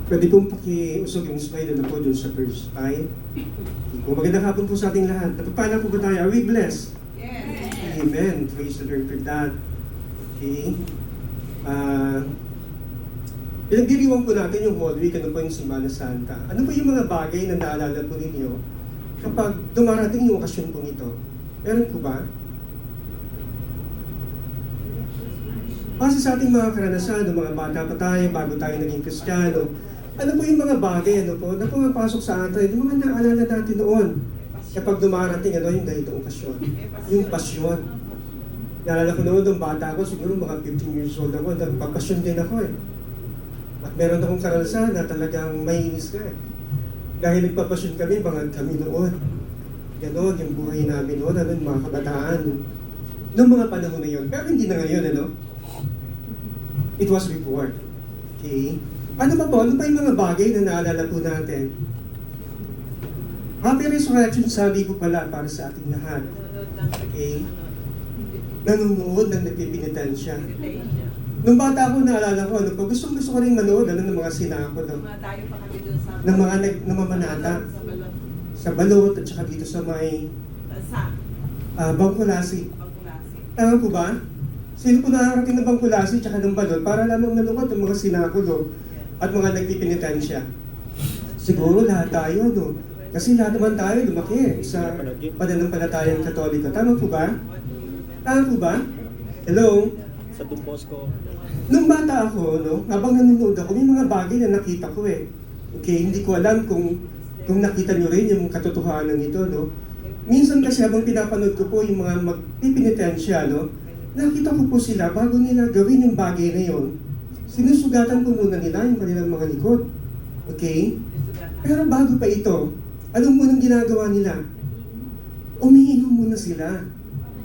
Pwede pong pakiusog yung slide na po dun sa first time. Kung magandang hapon po sa ating lahat. Napagpala po ba tayo? Are we blessed? Yes. Amen. Praise the Lord for that. Okay. Pinagdiriwang po natin yung Holy Week, ano po yung Semana Santa. Ano po yung mga bagay na naalala po ninyo kapag dumarating yung okasyon po nito? Meron po ba? Kasi sa ating mga karanasan, ng mga bata pa tayo, bago tayo naging Kristiyano, ano po yung mga bagay, ano po, na pumapasok sa atin, yung mga naalala natin noon. Kapag dumarating, ano yung ganitong okasyon? Yung pasyon. Naalala ko noon, nung bata ako, siguro mga 15 years old ako, nagpapasyon din ako eh. At meron akong karanasan na talagang mainis ka eh. Dahil nagpapasyon kami, bangag kami noon. Ganon, yung buhay namin noon, ano, yung mga kabataan. Noong mga panahon na yun. Pero hindi na ngayon, ano? It was before. Okay? Ano pa po? Ano pa yung mga bagay na naalala po natin? Happy Resurrection Sunday po pala para sa ating lahat. Okay? Nanonood ng nagpipinitensya. Nung bata ako, naalala ko, ano po, gusto ko rin manood, ano, ng mga sinako, no? Tayo pa kami dun sa... Ng mga namamanata. Sa balot. Sa balot, at saka dito sa may... Sa... Bangkulasi. Pagkulasi. Tama po ba? Sino po nakarating ng Bangkulasi at saka ng balot para lamang nalukot ang mga sinakulo at mga nagpipinitensya? Siguro lahat tayo, no? Kasi lahat naman tayo lumaki sa pananampalatayang Katoliko. Tama po ba? Tama po ba? Hello? Sa Don Bosco. Nung bata ako, no, habang nanonood ako, may mga bagay na nakita ko eh. Okay, hindi ko alam kung nakita nyo rin yung katotohanan nito, no? Minsan kasi habang pinapanood ko po yung mga magpipinitensya, no, nakita ko po sila bago nila gawin yung bagay na yon. Sinusugatan po muna nila yung kanilang mga likod. Okay? Pero bago pa ito, anong munang ginagawa nila? Umiinom muna sila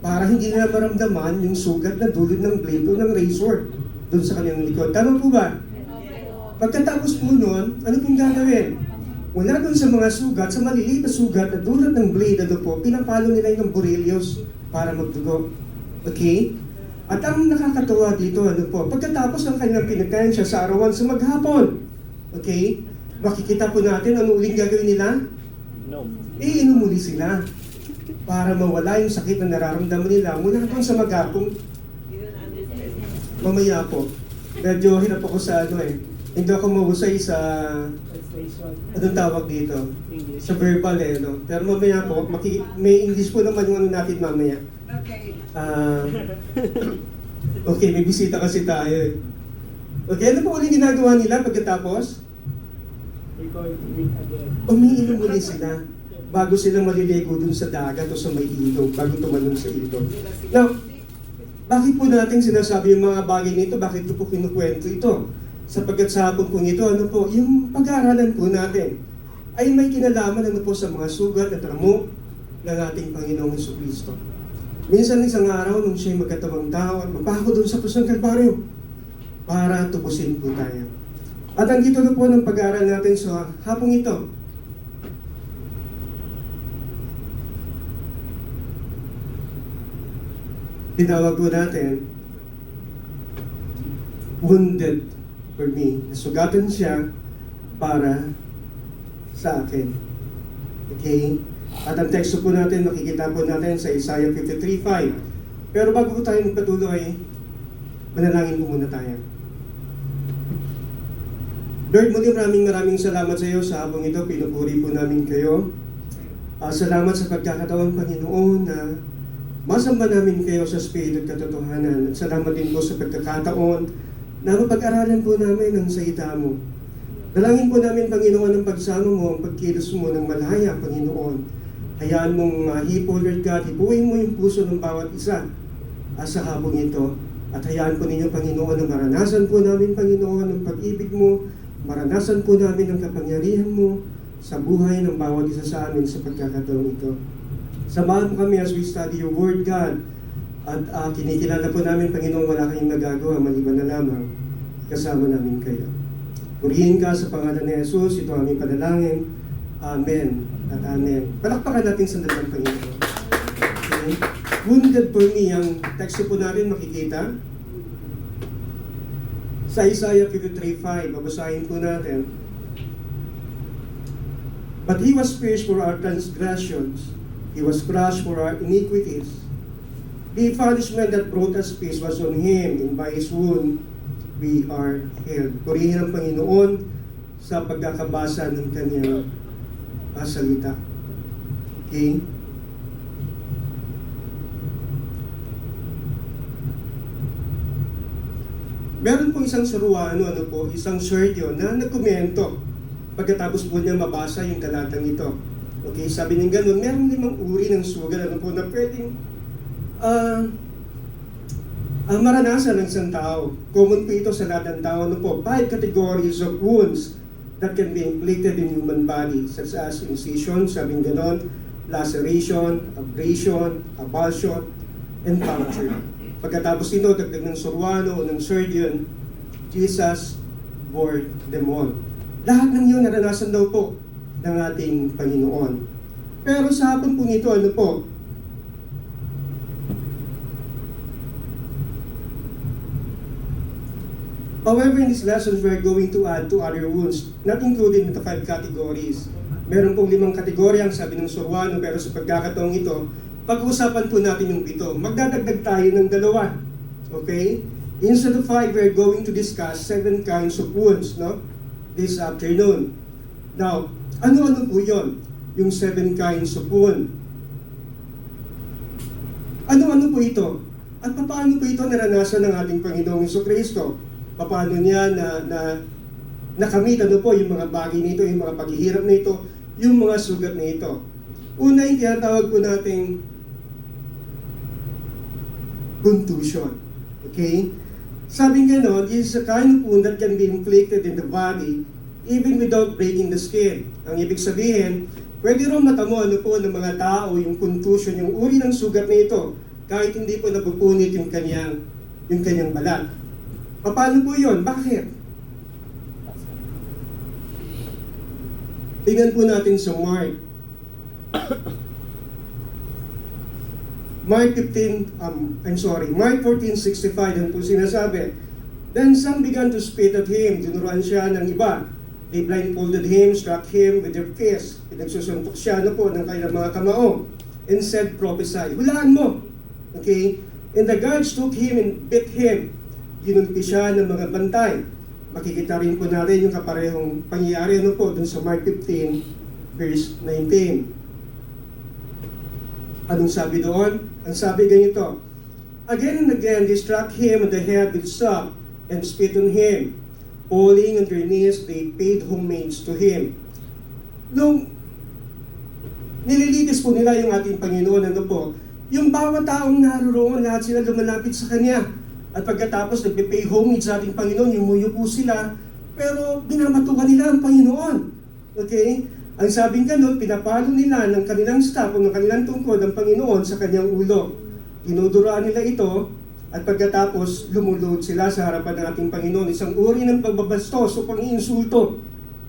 para hindi nila maramdaman yung sugat na dulot ng blade o ng razor doon sa kanilang likod. Tama po ba? Pagkatapos po nun, ano pong gagawin? Mula doon sa mga sugat, sa maliliit na sugat na dulot ng blade, ano po, pinapalo nila yung borillos para magdugo. Okay? At ang nakakatawa dito, ano po, pagkatapos ng kanilang pinitensya sa arawan sa maghapon, okay, makikita po natin ano uling gagawin nila? No. Iinom muli sila para mawala yung sakit na nararamdaman nila mula doon sa maghapon. Mamaya po, medyo hirap ako sa ano eh, hindi ako mahusay sa, anong tawag dito? English. Sa verbal eh, no? Pero mamaya po, may English po naman yung ano natin mamaya. Okay. Okay, may bisita kasi tayo eh. Okay, ano po ulit ginagawa nila pagkatapos? Umiinom muli sila bago sila maliligo dun sa dagat o sa may ilog, bago tumalon sa ilog. Now, bakit po natin sinasabi yung mga bagay nito? Bakit po kinukwento ito? Sapagkat sa hapon po nito, ano po, yung pag-aaralan po natin ay may kinalaman ano po sa mga sugat at ramo ng ating Panginoong Jesucristo. Minsan isang araw nung siya'y magkatawang tao at mapako doon sa krus ng Kalbaryo para tubusin po tayo. At ang titulo po ng pag-aaral natin sa hapong ito, tinawag po natin, wounded for me. Nasugatan siya para sa akin. Okay? At ang teksto po natin, makikita po natin sa Isaiah 53:5. Pero bago po tayo magpatuloy, manalangin po muna tayo. Lord, muli maraming salamat sa iyo sa hapong ito. Pinupuri po namin kayo. Salamat sa pagkakataon, Panginoon, na masamba namin kayo sa Espiritu at katotohanan. At salamat din po sa pagkakataon na mapag-aralan po namin ang salita mo. Dalangin po namin, Panginoon, ang pagsama mo, ang pagkilos mo ng malaya, Panginoon. Hayaan mong mahipo, Lord God, hipuin mo yung puso ng bawat isa sa hapong ito. At hayaan po ninyo, Panginoon, na maranasan po namin, Panginoon, ang pag-ibig mo, maranasan po namin ang kapangyarihan mo sa buhay ng bawat isa sa amin sa pagkakataon ito. Samahan mo kami as we study your word, God. At kinikilala po namin, Panginoon, wala kayong nagagawa, maliban na lamang kasama namin kayo. Purihin ka sa pangalan ni Jesus, ito aming panalangin. Amen at amen. Palakpakan natin sa dalang Panginoon. Okay. Wounded for me, ang teksto po natin makikita sa Isaiah 53:5. Babasahin po natin. But he was pierced for our transgressions, he was crushed for our iniquities. The punishment that brought us peace was on him, and by his wound we are healed. Purihin ang Panginoon sa pagkakabasa ng kanyang salita. Okay? Meron pong isang saruano, isang surgeon na nagkomento pagkatapos po niya mabasa yung talatang ito. Okay, sabi niya ganun, meron 5 uri ng sugat na pwedeng maranasan ng isang tao. Common po ito sa lahat ng tao. 5 categories of wounds that can be inflicted in human body, such as incision, sabi niya ganun, laceration, abrasion, avulsion, and puncture. Pagkatapos ito, dagdag ng surwano o ng surgeon, Jesus bore them all. Lahat ng yun naranasan daw po ng ating Panginoon. Pero sa hapon pong ito, However, in this lesson, we're going to add 2 other wounds, not included in the 5 categories. Meron pong 5 kategorya, sabi ng surwano, pero sa pagkakataong ito, pag-uusapan po natin yung 7. Magdadagdag tayo ng 2. Okay? Instead of 5, we're going to discuss 7 kinds of wounds, this afternoon. Now, ano-ano po yun? Yung 7 kinds of wound. Ano-ano po ito? At paano po ito naranasan ng ating Panginoong Jesucristo? Paano niya nakamit yung mga bagay nito, yung mga paghihirap na ito, yung mga sugat na ito? Una, yung tinatawag po nating contusion. Okay? Sabi nga is a kind of wound that can be inflicted in the body even without breaking the skin. Ang ibig sabihin, pwede rin matamo ng mga tao yung contusion, yung uri ng sugat na ito, kahit hindi po napupunit yung kanyang balat. Paano po yun? Bakit? Tingnan po natin sa Mark. Mark 14:65, yan po sinasabi. Then some began to spit at him. Tinuruan siya ng iba. They blindfolded him, struck him with their fists. Pinagsusuntok siya ng kanilang mga kamao. And said, prophesy. Hulaan mo. Okay? And the guards took him and beat him. Ginulpi siya ng mga bantay. Makikita rin po natin yung kaparehong pangyayari dun sa Mark 15, verse 19. Anong sabi doon? Ang sabi ganito, again and again they struck him on the head with sop and spit on him. Falling on their knees, they paid homage to him. Nung nililitis po nila yung ating Panginoon, yung bawat taong naroon, lahat sila lumalapit sa Kanya. At pagkatapos nagpe-pay homage sa ating Panginoon, yumuyo po sila, pero binamatukan nila ang Panginoon. Okay? Ang sabing ganun, pinapalo nila ng kanilang staff o ng kanilang tungkod ang Panginoon sa kanyang ulo. Dinuduraan nila ito, at pagkatapos lumulod sila sa harapan ng ating Panginoon. Isang uri ng pagbabastos o pang-iinsulto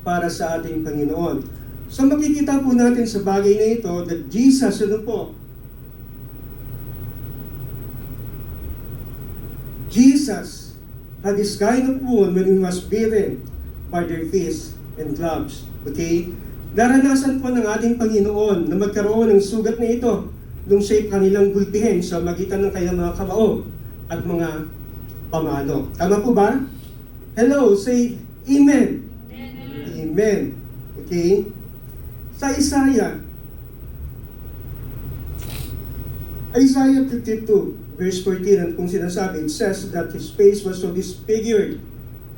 para sa ating Panginoon. So makikita po natin sa bagay na ito that Jesus, Jesus had this kind of wound when he was beaten by their fists and clubs. Okay? Naranasan po ng ating Panginoon na magkaroon ng sugat na ito nung siya'y kanilang gulpihin sa magitan ng kanyang mga kamao at mga pamalo. Tama po ba? Hello, say Amen. Amen. Okay? Sa Isaiah 52, verse 14, at kung sinasabi, it says that his face was so disfigured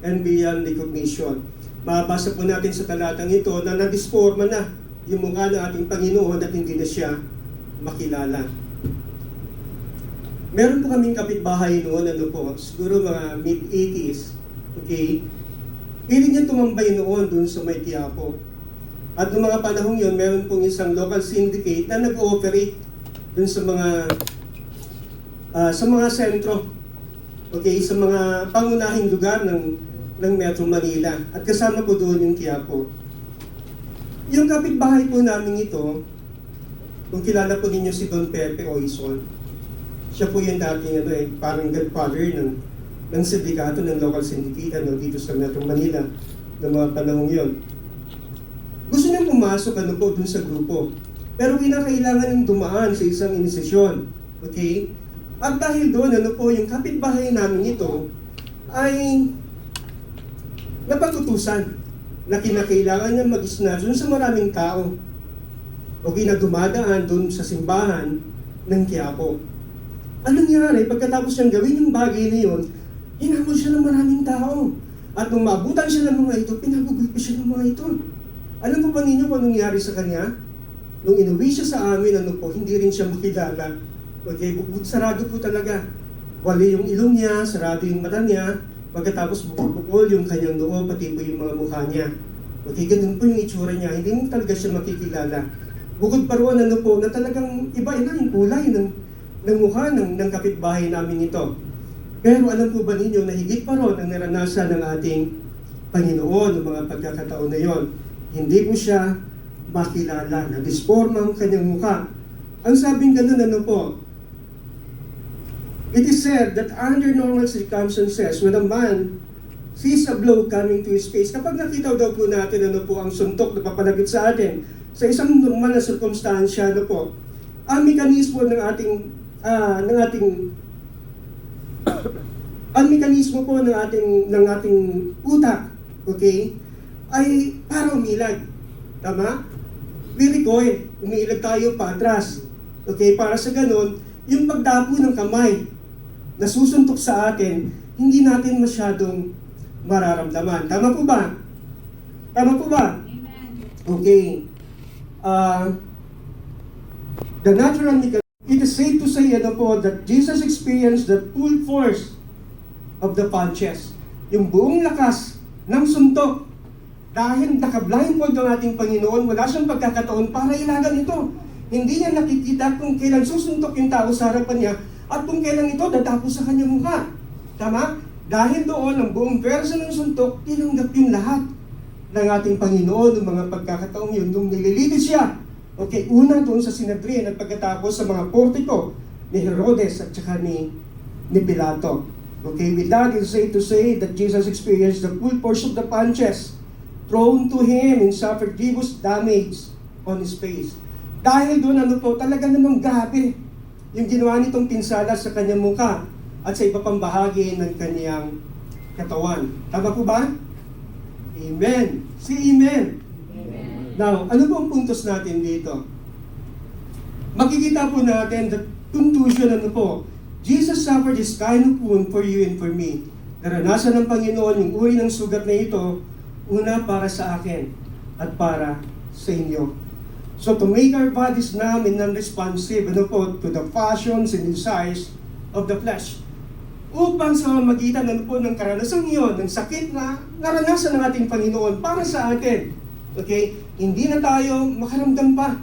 and beyond recognition. Mabasa po natin sa talatang ito na nadisforma na yung mukha ng ating Panginoon at hindi na siya makilala. Meron po kaming kapitbahay noon, siguro mga mid-80s, okay? Piling niya tumambay noon dun sa may Quiapo. At noong mga panahong yun, meron pong isang local syndicate na nag-ooperate dun sa mga sentro, okay, sa mga pangunahing lugar ng Metro Manila. At kasama po doon yung Quiapo. Yung kapitbahay po namin ito, kung kilala po ninyo si Don Pepe Oison, siya po yung dating parang godfather ng sindikato ng local syndicate dito sa Metro Manila ng mga panahong yun. Gusto niyang pumasok dun sa grupo. Pero kinakailangan niyang dumaan sa isang inisasyon. Okay? At dahil doon, yung kapitbahay namin ito ay napatutusan na kinakailangan niya mag-snatch dun sa maraming tao. Okay, na dumadaan dun sa simbahan ng Quiapo. Anong nangyari? Pagkatapos niyang gawin yung bagay na yun, hinamon siya ng maraming tao. At nung maabutan siya ng mga ito, pinagugulpi siya ng mga ito. Alam po ba ninyo kung anong nangyari sa kanya? Nung inuwi siya sa amin, hindi rin siya makilala. Okay, sarado po talaga. Wali yung ilong niya, sarado yung mata niya, pagkatapos bukol yung kanyang noo, pati po yung mga mukha niya. Okay, ganun po yung itsura niya, hindi mo talaga siya makikilala. Bukod pa roon, na talagang iba na yung kulay ng mukha ng kapitbahay namin ito. Pero alam po ba ninyo na higit pa roon ang naranasan ng ating Panginoon ng mga pagkakataon na yon? Hindi po siya makilala, na-disforma ang kanyang mukha. Ang sabing ganun, po, it is said that under normal circumstances, when a man sees a blow coming to his face, kapag nakita daw po natin ang suntok na papalapit sa atin, sa isang normal na circumstansya, ang mekanismo ng ating ang mekanismo po ng ating utak, okay, ay para umilag. Tama? We recoil. Umilag tayo pa atras. Okay, para sa ganun, yung pagdapo ng kamay na susuntok sa atin, hindi natin masyadong mararamdaman. Tama po ba? Tama po ba? Amen. Okay. The natural mechanism, it is safe to say that Jesus experienced the full force of the punches. Yung buong lakas ng suntok. Dahil naka-blindfold ang ating Panginoon, wala siyang pagkakataon para ilagan ito. Hindi niya nakikita kung kailan susuntok yung tao sa harapan niya at kung kailan ito dadapo sa kanyang mukha. Tama? Dahil doon, ang buong versa ng suntok, tinanggap yung lahat ng ating Panginoon ng mga pagkakataong yun nung nililitis siya. Okay, una doon sa Sinedrin at pagkatapos sa mga portiko ni Herodes at saka ni Pilato. Okay, with that, it's safe to say that Jesus experienced the full force of the punches thrown to him and suffered grievous damage on his face. Dahil doon, talaga namang grabe yung ginawa nitong pinsala sa kanyang mukha at sa iba pang bahagi ng kanyang katawan. Tama po ba? Amen. Say amen. Amen. Now, ano po ang puntos natin dito? Makikita po natin the conclusion Jesus suffered this kind of wound for you and for me. Naranasan ng Panginoon yung uri ng sugat na ito, una para sa akin at para sa inyo. So to make our bodies numb and non-responsive to the passions and desires of the flesh. Upang sa magitan ng karanasang iyon, ng sakit na naranasan ng ating Panginoon para sa atin. Okay? Hindi na tayo makaramdam pa.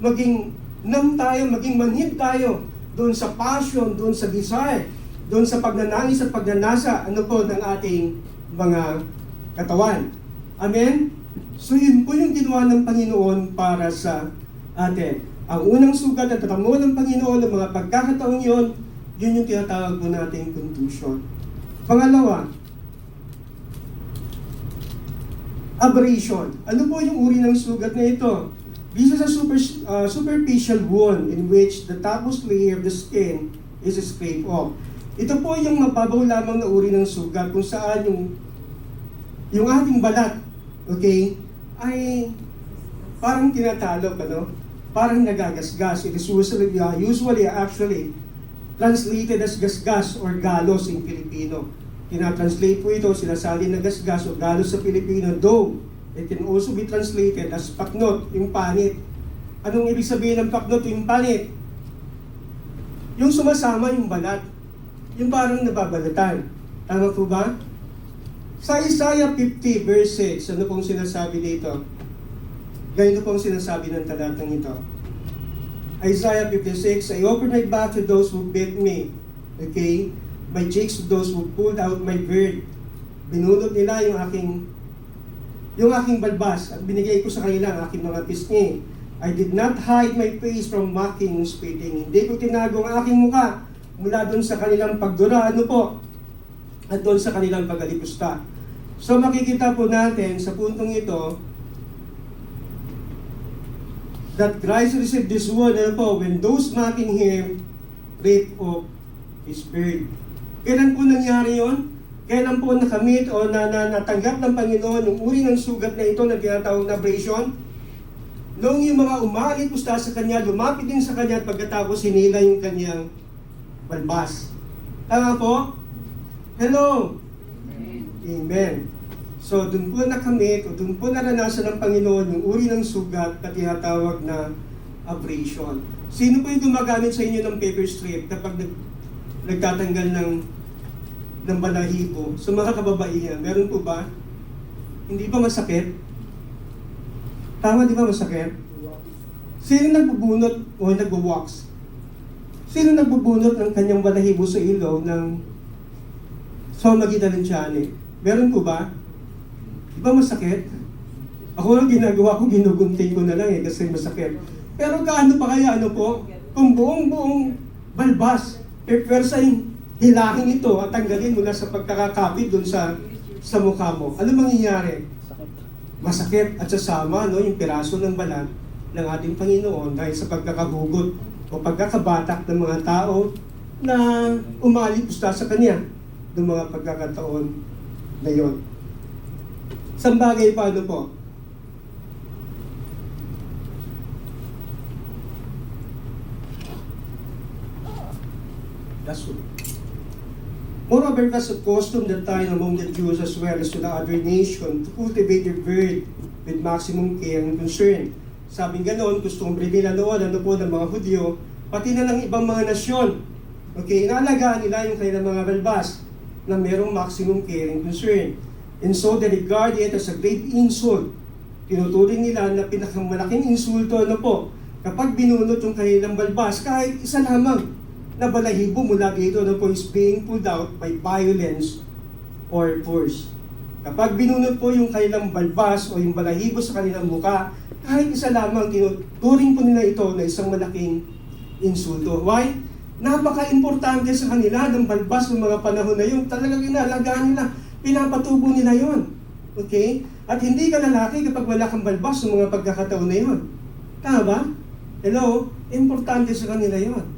Maging numb tayo, maging manhid tayo doon sa passion, doon sa desire, doon sa pagnanais at pagnanasa ng ating mga katawan. Amen? So yun po yung ginawa ng Panginoon para sa atin. Ang unang sugat at tatamo ng Panginoon ng mga pagkakataong yun, yun yung tinatawag po nating contusion. Pangalawa, abrasion. Ano po yung uri ng sugat na ito? This is a superficial wound in which the topmost layer of the skin is scraped off. Ito po yung mababaw lamang na uri ng sugat kung saan yung ating balat, okay, ay parang tinatalog, parang nagagasgas. It is usually actually translated as gasgas or galos in Filipino. Tinatranslate po ito, sinasali na gasgas o galos sa Filipino, though it can also be translated as paknot, yung panit. Anong ibig sabihin ng paknot, yung panit? Yung sumasama yung balat, yung parang nababalatan. Tama po ba? Sa Isaiah 50 verse 6, ano pong sinasabi dito? Ganito pong sinasabi ng talatang ito. Isaiah 56, I opened my back to those who beat me. Okay? My cheeks to those who pulled out my beard. Binunot nila yung aking balbas at binigay ko sa kanila ang aking mga pisngi. I did not hide my face from mocking and spitting. Hindi ko tinago ang aking mukha mula doon sa kanilang pagdura, at doon sa kanilang pagalipusta. So makikita po natin sa puntong ito that Christ received this word, ano po, when those mocking him breathed of his spirit. Kailan po nangyari yon? Kailan po nakamit o natanggap ng Panginoon yung uri ng sugat na ito na tinatawag na abrasion? Noong yung mga umalipusta sa kanya, lumapit din sa kanya at pagkatapos hinila yung kanyang balbas. Tama po? Hello? Amen. So, dun po nakamit o dun po naranasan ng Panginoon yung uri ng sugat na tinatawag na abrasion. Sino po yung gumagamit sa inyo ng paper strip kapag nagtatanggal ng balahibo? So, mga kababaihan, meron po ba? Hindi ba masakit? Tama, di ba masakit? Sino nagbubunot o nagbo-wax? Sino nagbubunot ng kanyang balahibo sa ilaw ng sa magitan ng tiyan? Meron po ba? Di ba masakit? Ako ang ginagawa ko, ginugunting ko na lang kasi masakit. Pero kaano pa kaya kung buong balbas, pwersahin, hilahin ito at tanggalin mo na sa pagkakakapit dun sa mukha mo. Ano mangyayari? Masakit at sasama yung piraso ng balat ng ating Panginoon dahil sa pagkakahugot o pagkakabatak ng mga tao na umalipusta sa Kanya ng mga pagkakataon na yon. Isang bagay pa po? That's all. Moreover, it was a custom that time among the Jews as well as to the other nation to cultivate their bird with maximum care and concern. Sabing ganon, custombre nila noon, ng mga Hudyo, pati na ng ibang mga nasyon. Okay, inaalagaan nila yung kanilang mga balbas na merong maximum care and concern. And so they regard it as a great insult. Tinuturing nila na pinakamalaking insulto kapag binunot yung kanilang balbas, kahit isa lamang na balahibo mula dito is being pulled out by violence or force. Kapag binunot po yung kanilang balbas o yung balahibo sa kanilang muka, kahit isa lamang, tinuturing po nila ito na isang malaking insulto. Why? Napaka-importante sa kanila ng balbas ng mga panahon na yun. Talagang inalagaan nila, pinapatubo nila yon. Okay? At hindi ka lalaki kapag wala kang balbas ng mga pagkakataon na yun. Tama ba? Hello? Importante sa kanila yon.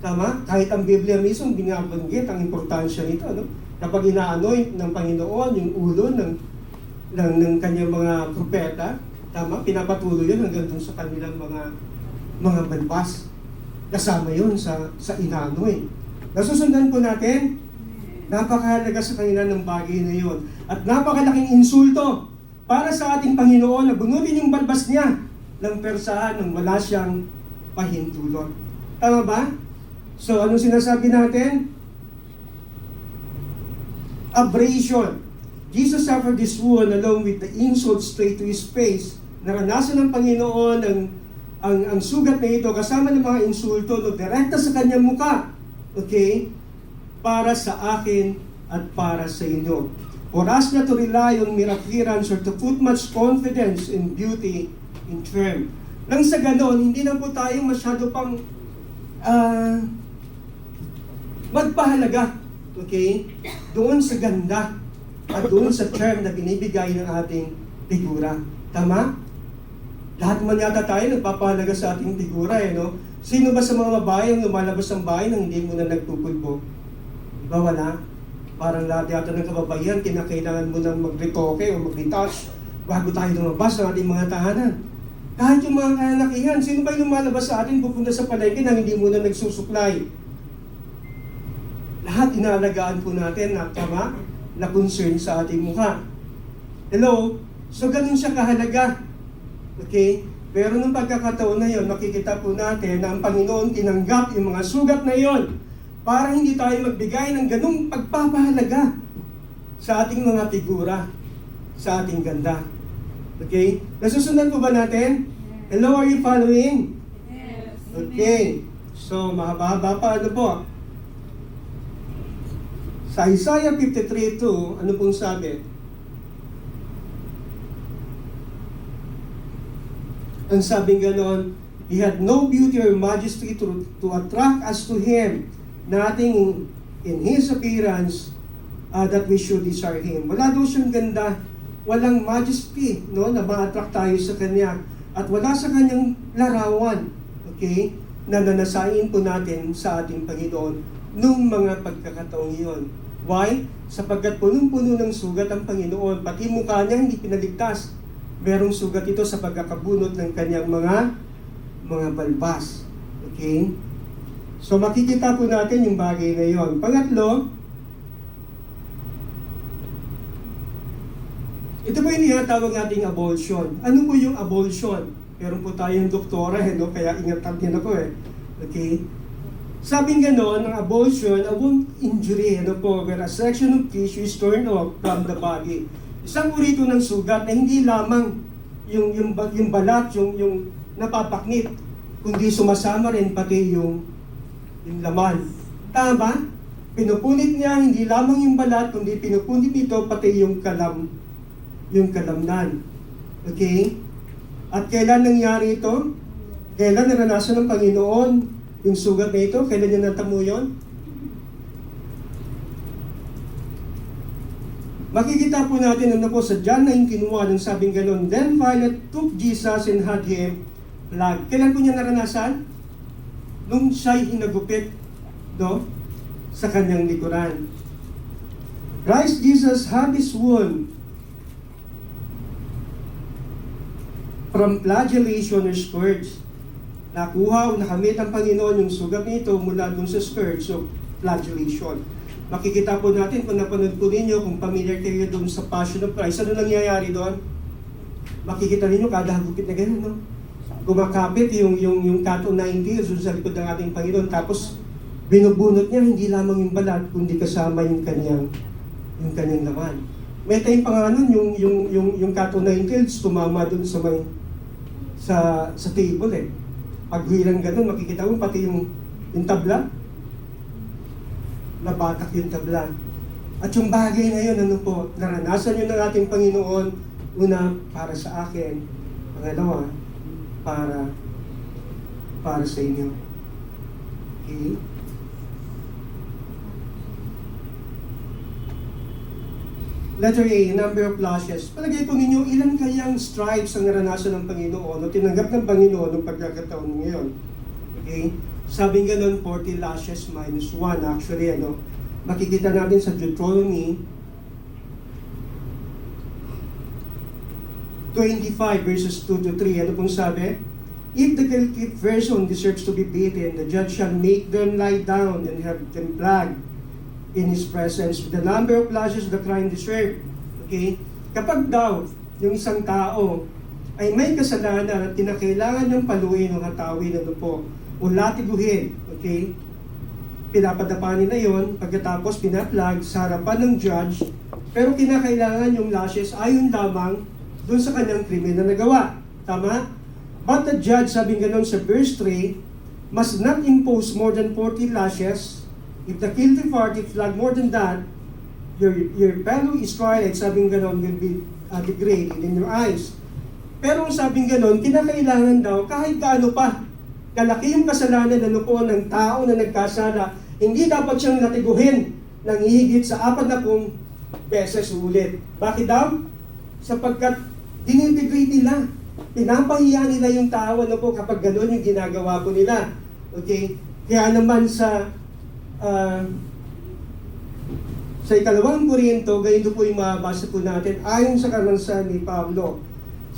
Tama? Kahit ang Biblia mismo binabanggit ang importansya nito. Kapag inaanoy ng Panginoon yung ulo ng kanyang mga propeta, tama? Pinapatuloy yun hanggang dun sa kanilang mga balbas. Kasama yun sa inanoy. Nasusundan po natin, napakahalaga sa kanila ng bagay na yun. At napakalaking insulto para sa ating Panginoon na bunutin yung balbas niya ng persahan nang wala siyang pahintulot. Tama ba? So, anong sinasabi natin? Abrasion. Jesus suffered this wound along with the insult straight to His face. Naranasan ng Panginoon ang sugat na ito kasama ng mga insulto direkta sa kanyang muka. Okay? Para sa akin at para sa inyo. For us not to rely on mere appearance or to put much confidence in beauty in term. Nang sa ganon, hindi na po tayo masyado pang magpahalaga, okay, doon sa ganda at doon sa term na binibigay ng ating figura. Tama? Lahat man yata tayo nagpapahalaga sa ating figura, no? Sino ba sa mga babae ang lumalabas ng bahay nang hindi mo na nagpupulbo? Diba wala? Parang lahat yata ng kababaihan, kinakailangan mo nang mag-retoke o mag-retouch bago tayo lumabas ng ating mga tahanan. Kahit yung mga kalalakihan, sino ba yung lumalabas sa atin pupunta sa palengke nang hindi mo na nagsusuklay? Lahat inaalagaan po natin na tama na concern sa ating mukha. Hello? So ganun siya kahalaga. Okay? Pero nung pagkakataon na yon, makikita po natin na ang Panginoon tinanggap yung mga sugat na yon para hindi tayo magbigay ng ganung pagpapahalaga sa ating mga figura, sa ating ganda. Okay? Nasusundan po ba natin? Hello, are you following? Yes. Okay. So, mahaba-haba pa po. Sa Isaiah 53:2, ano pong sabi? Ang sabing ganon, He had no beauty or majesty to attract us to Him. Nothing in His appearance that we should desire Him. Wala daw siyang ganda, walang majesty, no, na ma-attract tayo sa Kanya. At wala sa Kanyang larawan, okay, na nanasain po natin sa ating Panginoon nung mga pagkakataong iyon. Why? Sapagkat punong-puno ng sugat ang Panginoon, pati mukha niya hindi pinaligtas. Merong sugat ito sa pagkakabunot ng Kanyang mga balbas. Okay? So makikita po natin yung bagay na yon. Pangatlo, ito po yung tinatawag nating abortion. Ano po yung abortion? Meron po tayong doktora, no? Kaya ingatan din ako eh. Okay? Sabing gano'n, ang abortion, a wound injury, ano po, where a section of tissue is torn off from the body. Isang uri ito ng sugat na hindi lamang yung balat, yung napapaknit, kundi sumasama rin pati yung laman. Tama? Pinupunit niya hindi lamang yung balat, kundi pinupunit ito pati yung kalamnan. Okay? At kailan nangyari ito? Kailan naranasan ng Panginoon yung sugat na ito? Kailan niya natamo yun? Makikita po natin ano po sa John 19:1 ang sabing gano'n, then Pilate took Jesus and had him flogged. Kailan po niya naranasan? Nung siya'y hinagupit, no? Sa kanyang likuran. Christ Jesus had his wound from flagellation or scourge. Nakuha o nakamit ang Panginoon yung sugat nito mula dun sa scourge o flagellation. Makikita po natin kung napanood po ninyo, kung familiar kayo dun sa Passion of Christ, ano nangyayari doon? Makikita ninyo kada hagupit na gano'n, no? Kumakapit yung cat o 90 sa likod ng ating Panginoon, tapos binubunot niya hindi lamang yung balat, kundi kasama yung kanyang laman. May time pa nga nun, yung cat o 90 tumama dun sa may sa table eh. Pag hilang ganun, makikita mo pati yung tabla, nabatak yung tabla. At yung bagay na yun, ano po, naranasan yun ng ating Panginoon, una, para sa akin, pangalawa, para sa inyo. Okay? Letter A, number of lashes. Palagay po ninyo, ilan kayang stripes ang naranasan ng Panginoon o tinanggap ng Panginoon ng pagkakataon ngayon? Okay? Sabing ganun, 40 lashes minus 1. Actually, makikita natin sa Deuteronomy 25 verses 2 to 3. Ano pong sabi? If the guilty person deserves to be beaten, the judge shall make them lie down and have them flogged in His presence with the number of lashes the crime deserved. Okay? Kapag daw, yung isang tao ay may kasalanan at kinakailangan yung paluin o hatawin, o latiguhin, okay? Pinapadapa nila yon, pagkatapos pinaplag sa harapan ng judge, pero kinakailangan yung lashes ayon lamang dun sa kanyang krimen na nagawa. Tama? But the judge, sabing ganon sa verse 3, must not impose more than 40 lashes. If the guilty party flag more than that, your fellow Israelite, sabing ganon, will be degraded in your eyes. Pero sabing ganon, kinakailangan daw kahit gaano pa kalaki yung kasalanan ng tao na nagkasala, hindi dapat siyang natiguhin ng hihigit sa 40 beses ulit. Bakit daw? Sapagkat dinidegrade nila. Pinapahiya nila yung tao kapag gano'n yung ginagawa po nila. Okay? Kaya naman sa 2 Korinto, ganito po yung mabasa po natin ayon sa karangalan ni Pablo.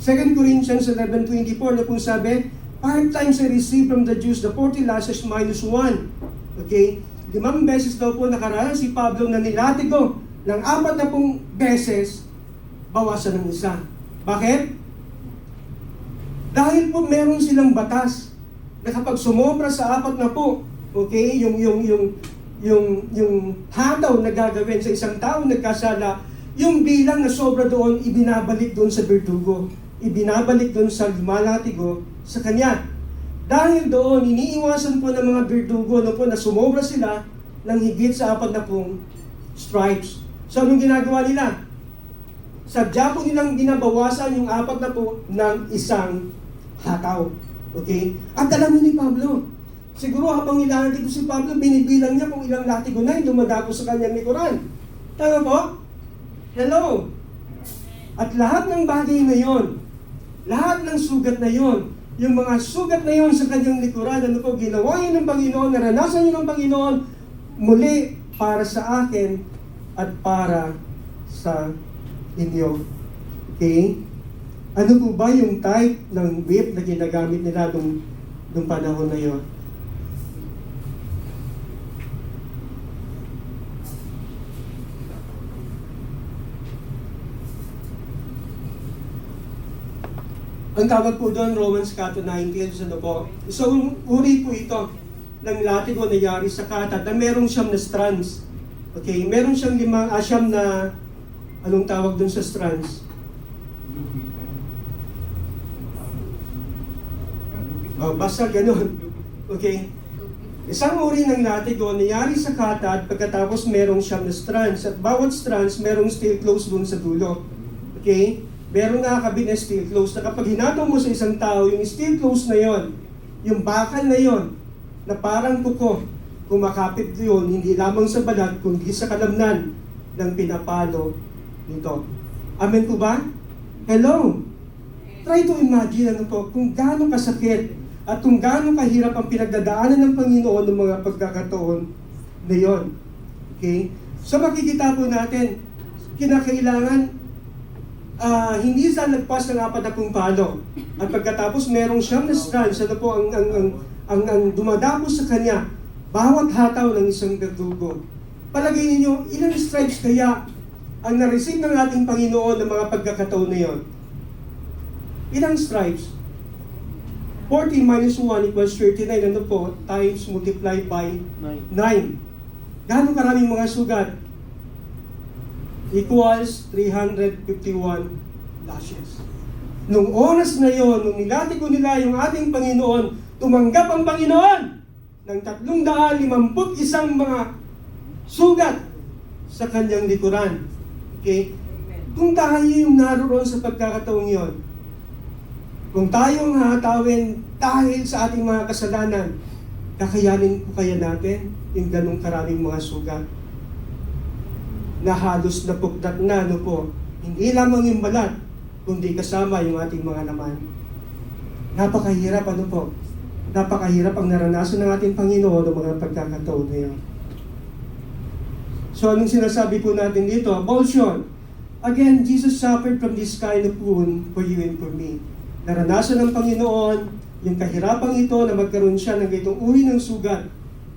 2 Corinthians 11:24 na pong sabi, 5 times I received from the Jews the 40 lashes minus 1. Okay? 5 beses daw po nakaranas si Pablo na nilatigo ng 40 beses, bawasan ng isa. Bakit? Dahil po meron silang batas na kapag sumobra sa 40, okay, yung hataw na gagawin sa isang tao nagkasala, yung bilang na sobra doon, ibinabalik doon sa berdugo. Ibinabalik doon sa lumalatigo sa kanya. Dahil doon, iniiwasan po ng mga berdugo na sumobra sila ng higit sa 40 stripes. So, anong ginagawa nila? Sadya po nilang binabawasan yung 40 ng isang hataw. Okay? At alam ni Pablo, siguro habang nilalatigo si Pablo, binibilang niya kung ilang latigo na yung dumadako sa kanyang likuran. Tama po? Hello? At lahat ng bagay na yon, lahat ng sugat na yon, yung mga sugat na yon sa kanyang likuran, ano po, ginawa yun ng Panginoon, naranasan yun ng Panginoon, muli para sa akin at para sa inyo. Okay? Ano po ba yung type ng whip na ginagamit nila nung panahon na yon? Ang tawag po doon, Romans 19, ano po. So, uri po ito ng latigo na yari sa katad na merong siyam na strands. Okay, meron siyang siyam na, anong tawag doon sa strands? Basta ganun. Okay. Isang uri ng latigo na yari sa katad pagkatapos merong siyam na strands. At bawat strands merong steel close doon sa dulo. Okay? Meron nakakabit na steel close na kapag hinatong mo sa isang tao, yung steel close na yon, yung bakal na yon, na parang kuko, kumakapit yun, hindi lamang sa balat, kundi sa kalamnan ng pinapalo nito. Amen po ba? Hello? Try to imagine ano po, kung gaano kasakit at kung gaano kahirap ang pinagdadaanan ng Panginoon ng mga pagkakataon na yon. Okay? So makikita po natin, kinakailangan hindi sa lagpas ng 40 palo. At pagkatapos merong siyam na strands, ano po ang dumadapos sa kanya, bawat hataw ng isang verdugo. Palagay ninyo, ilang stripes kaya ang na-receive ng ating Panginoon ng mga pagkakataon na yon? Ilang stripes? 40 minus 1 equals 39, ano po? Times multiplied by 9. Gaano karaming mga sugat? Equals 351 lashes. Nung oras na yon, nung nilatigo nila yung ating Panginoon, tumanggap ang Panginoon ng 351 mga sugat sa kanyang likuran. Okay? Kung tayo yung naroon sa pagkakataong yon, kung tayo ang hatawin dahil sa ating mga kasalanan, kakayanin po kaya natin yung ganong karaming mga sugat na halos napukdat na, ano po, hindi lamang yung balat, kundi kasama yung ating mga laman. Napakahirap, ano po, napakahirap ang naranasan ng ating Panginoon ng mga pagkakataon na yun. So, anong sinasabi po natin dito? Abortion. Again, Jesus suffered from this kind of wound for you and for me. Naranasan ng Panginoon yung kahirapang ito na magkaroon siya ng itong uri ng sugat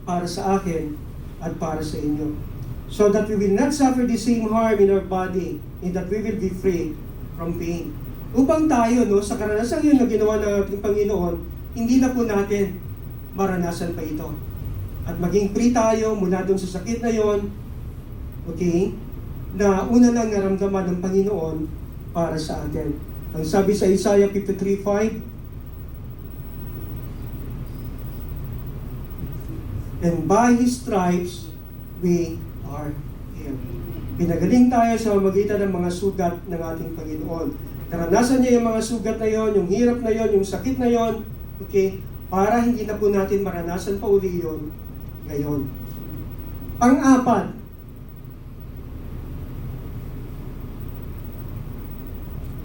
para sa akin at para sa inyo. So that we will not suffer the same harm in our body, and that we will be free from pain. Upang tayo, no, sa karanasang yun na ginawa ng ating Panginoon, hindi na po natin maranasan pa ito. At maging free tayo mula dun sa sakit na yon, okay, na una lang naramdaman ng Panginoon para sa atin. Ang sabi sa Isaiah 53:5, and by His stripes we are healed. Pinagaling tayo sa magitan ng mga sugat ng ating Panginoon. Naranasan niya yung mga sugat na yon, yung hirap na yon, yung sakit na yon, okay, para hindi na po natin maranasan pa uli yon ngayon. Pang-apat,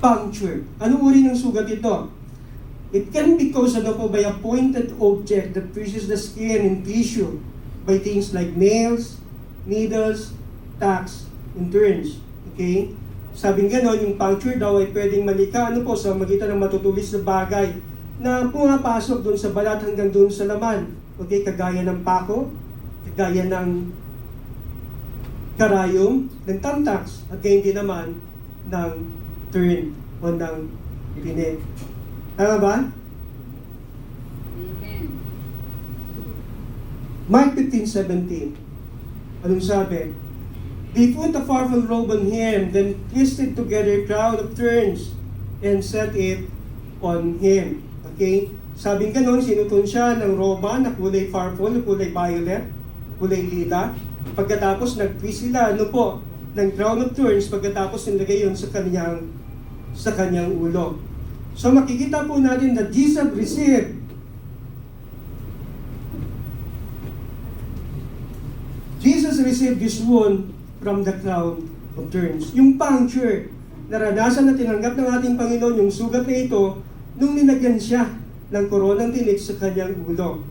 puncture. Anong uri ng sugat ito? It can be caused by a pointed object that pierces the skin and tissue by things like nails, needles, tacks, and turns. Okay? Sabing ganon, yung puncture daw ay pwedeng malika sa magitan ng matutulis na bagay na pumapasok doon sa balat hanggang doon sa laman. Okay? Kagaya ng pako, kagaya ng karayom, ng tamtax, at gayon din naman ng turn o ng pine. Tama ba? Amen. Mark 15:17. Anong sabi? They put a powerful robe on him, then twisted together a crown of thorns and set it on him. Okay? Sabing ganon, sinutun siya ng roba na kulay purple, kulay violet, kulay lila. Pagkatapos nag-twist sila, ng crown of thorns, pagkatapos nilagay yun sa kanyang ulo. So makikita po natin that Jesus received this wound from the crown of thorns. Yung puncture, naranasan na tinanggap ng ating Panginoon yung sugat na ito nung ninagyan siya ng koronang tinik sa kanyang ulo.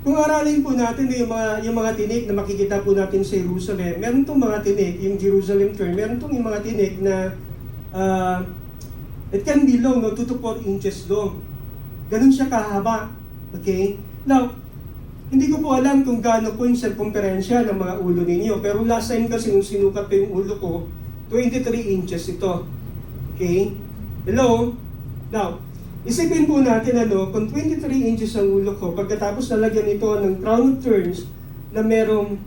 Kung aralin po natin yung mga tinik na makikita po natin sa Jerusalem, meron itong mga tinik, yung Jerusalem term, meron itong yung mga tinik na it can be long, 2 to 4 inches long. Ganun siya kahaba. Okay? Now, hindi ko po alam kung gaano po yung circumferensya ng mga ulo ninyo. Pero last time kasi nung sinukat ko yung ulo ko, 23 inches ito. Okay? Hello? Now, isipin po natin kung 23 inches ang ulo ko, pagkatapos nalagyan ito ng crown of thorns na merong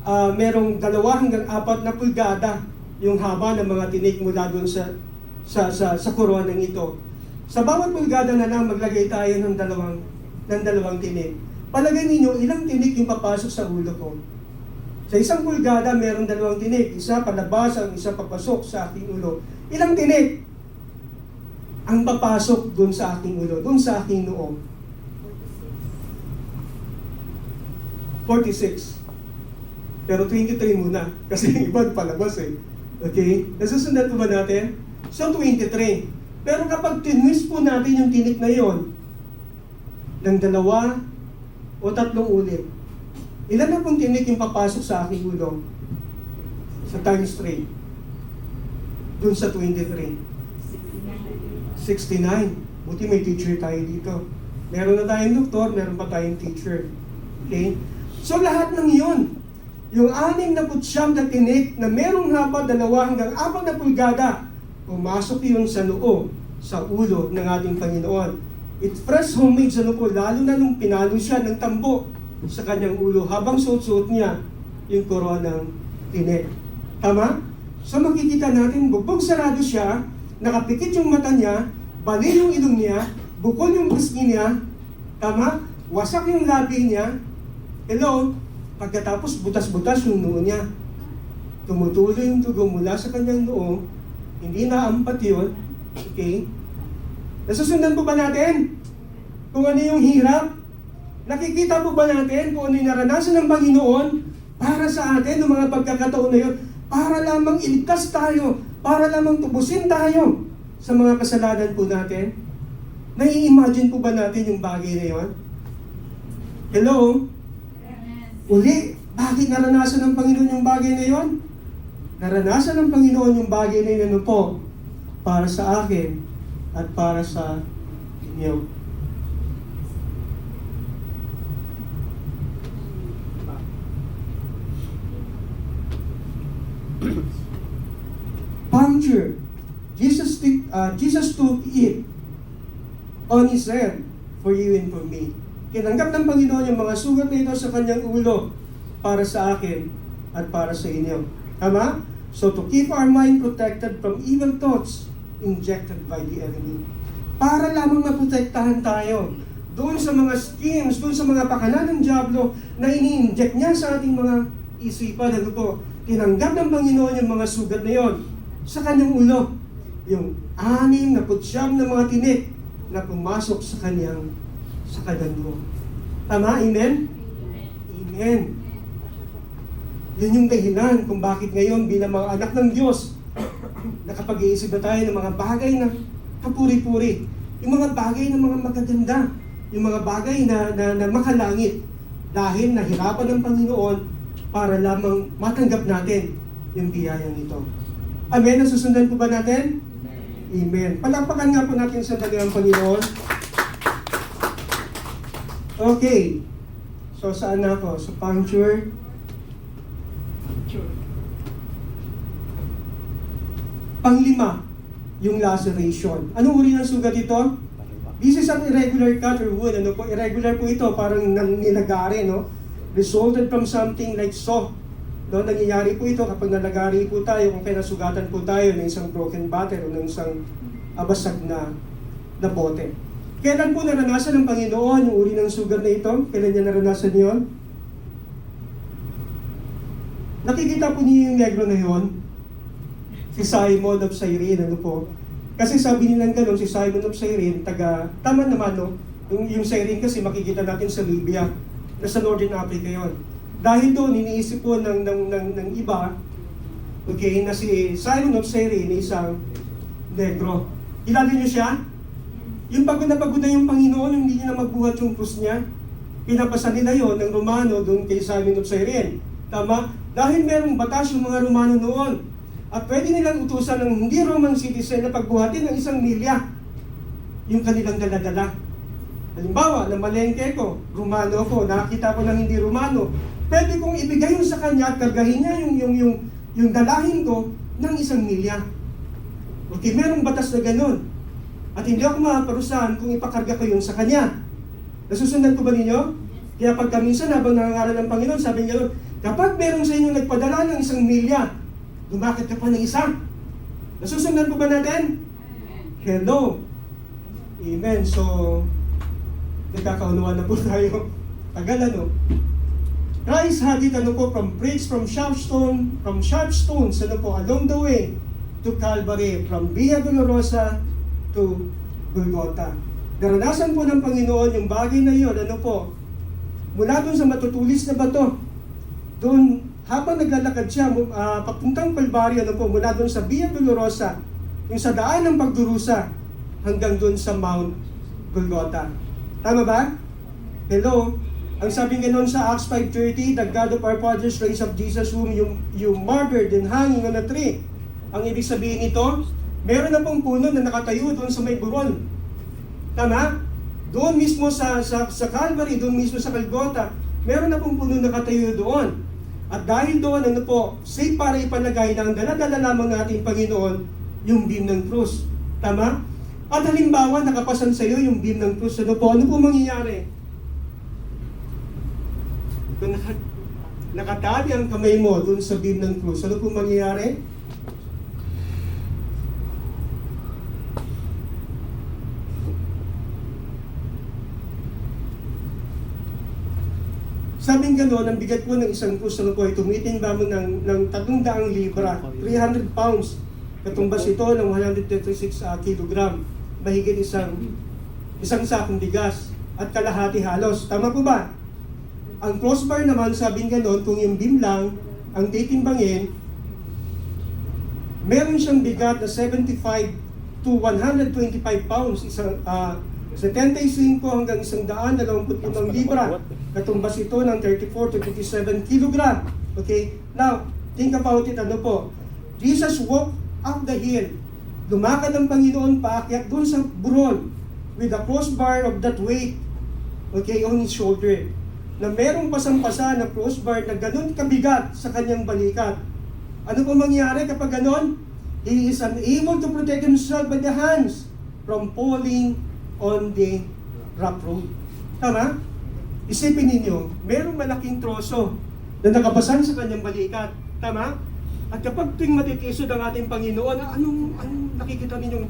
2 hanggang 4 na pulgada yung haba ng mga tinik mula doon sa koronang ito. Sa bawat pulgada na lang maglagay tayo ng dalawang tinik. Palagay ninyo, ilang tinik yung papasok sa ulo ko? Sa isang pulgada, merong 2 tinik. Isa palabas, ang isa papasok sa aking ulo. Ilang tinik ang papasok dun sa aking ulo, dun sa aking noo? 46. Pero 23 muna. Kasi yung iba palabas eh. Okay? Nasusundan po ba natin? So 23. Pero kapag tinwist po natin yung tinik na yon ng 2 o 3 ulit, ilan na pong tinik yung papasok sa aking ulo? Sa times 3. Dun sa 23. 69. Buti may teacher tayo dito. Meron na tayong doktor, meron pa tayong teacher. Okay? So lahat ng yun, yung 69 na tinik na merong haba 2 hanggang 4 na pulgada, pumasok yun sa noo, sa ulo ng ating Panginoon. It fresh homemade sa noo, lalo na nung pinalo siya ng tambo sa kanyang ulo habang suot-suot niya yung koronang tinik. Tama? So makikita natin, bugbog sarado siya, nakapikit yung mata niya, bali yung ilong niya, bukol yung pisngi niya, tama? Wasak yung labi niya. Hello? Pagkatapos butas-butas yung noo niya. Tumutuloy yung dugo mula sa kanyang noo, hindi naampat yun. Okay? Nasusundan po ba natin kung ano yung hirap? Nakikita po ba natin kung ano yung naranasan ng Panginoon para sa atin ng mga pagkakataon na yun? Para lamang iligtas tayo, para lamang tubusin tayo sa mga kasalanan po natin. Nai-imagine po ba natin yung bagay na yun? Hello? Uli, bakit naranasan ng Panginoon yung bagay na yun? Naranasan ng Panginoon yung bagay na yun po para sa akin at para sa inyo. Puncture. Jesus took it on His head for you and for me. Tinanggap ng Panginoon yung mga sugat na ito sa kanyang ulo para sa akin at para sa inyo. Tama? So to keep our mind protected from evil thoughts injected by the enemy. Para lamang maprotektahan tayo doon sa mga schemes, doon sa mga pakana ng Diablo na ini-inject niya sa ating mga isipan. Ano po? Tinanggap ng Panginoon yung mga sugat na yon sa kanyang ulo. Yung 69 na mga tinik na pumasok sa kanyang ulo. Tama? Amen? Amen. Yun yung dahilan kung bakit ngayon bilang mga anak ng Diyos, nakapag-iisip na tayo ng mga bagay na kapuri-puri. Yung mga bagay na mga magaganda. Yung mga bagay na makalangit. Dahil nahirapan ng Panginoon para lamang matanggap natin yung biyayang ito. Amen? Nasusundan po ba natin? Amen. Palakpakan nga po natin sa dagang Panginoon. Okay. So saan na ako? Sa puncture. Panglima, yung laceration. Anong uri ng sugat ito? This is an irregular cut or wound. Ano po? Irregular po ito, parang nilagari, no? Resulted from something like saw. No, nangyayari po ito kapag nalagari po tayo, kung kinasugatan po tayo ng isang broken bottle o ng isang basag na bote. Kailan po naranasan ng Panginoon yung uri ng sugat na ito? Kailan niya naranasan yun? Nakikita po niyo yung negro na yun? Si Simon of Cyrene, ano po? Kasi sabi nilang gano'n, si Simon of Cyrene, tama naman, no? Yung Cyrene kasi makikita natin sa Libya, nasa Northern Africa yon. Dahil doon, iniisip po ng iba Okay, na si Simon of Cyrene, isang negro. Kilala niyo siya? Yung pagod na yung Panginoon, yung hindi niya na magbuhat yung krus niya, pinapasa nila yon ng Romano doon kay Simon of Cyrene. Tama? Dahil merong batas yung mga Romano noon. At pwede nilang utusan ng hindi Roman citizen na pagbuhatin ng 1 milya yung kanilang daladala. Halimbawa, na malengke ko, Romano ko, nakakita ko ng hindi Romano, pwede kong ibigay yun sa kanya at kargahin niya yung dalahin ko ng 1 milya. Okay, merong batas na ganun. At hindi ako maparusahan kung ipakarga ko yun sa kanya. Nasusundan ko ba ninyo? Kaya pagka minsan habang nangangaral ng Panginoon, sabi niya, kapag merong sa inyo nagpadala ng 1 milya, lumakit ka pa ng 1. Nasusundan po ba natin? Hello. Amen. So, nagkakaunawaan na po tayo. Tagal ano? Christ had it from sharp stones, along the way to Calvary, from Via Dolorosa to Golgotha. Naranasan po ng Panginoon yung bagay na yun, mula dun sa matutulis na bato, doon, habang naglalakad siya, papuntang Calvary, mula dun sa Via Dolorosa, yung sa daan ng pagdurusa, hanggang dun sa Mount Golgotha. Tama ba? Hello? Ang sabi nga nun sa Acts 5:30, the God of our fathers raised up Jesus whom you murdered and hanging on a tree. Ang ibig sabihin nito, meron na pong puno na nakatayo doon sa may buron. Tama? Doon mismo sa Calvary, doon mismo sa Golgotha, meron na pong puno na nakatayo doon. At dahil doon, safe para ipalagay na ang dala-dala lamang natin, Panginoon, yung beam ng krus. Tama? At halimbawa, nakapasan sa iyo yung beam ng krus. Ano po mangyayari? Kung nakatali ang kamay mo doon sa beam ng krus, ano po mangyayari? Sabing gano'n, ang bigat po ng isang krus ay tumitingba mo ng 300 libra, 300 pounds. Katumbas ito ng 136 kilogram. Mahigit isang sakong bigas at kalahati halos. Tama po ba? Ang crossbar naman, sabing gano'n, kung yung beam lang ang titimbangin, meron siyang bigat na 75 to 125 pounds. 75 hanggang 125 libra. Katumbas ito ng 34 to 57 kilogram. Okay? Now, think about it, Jesus walked up the hill. Lumakad ang Panginoon paakyat doon sa buron with a crossbar of that weight, on his shoulder. Na merong pasang-pasa na crossbar na ganun kabigat sa kanyang balikat. Ano po mangyari kapag ganon? He is unable to protect himself by the hands from falling on the rough road. Tama? Isipin ninyo, merong malaking troso na nakabasan sa kanyang balikat. Tama? At kapag tuwing matitisod ang ating Panginoon, anong nakikita ninyong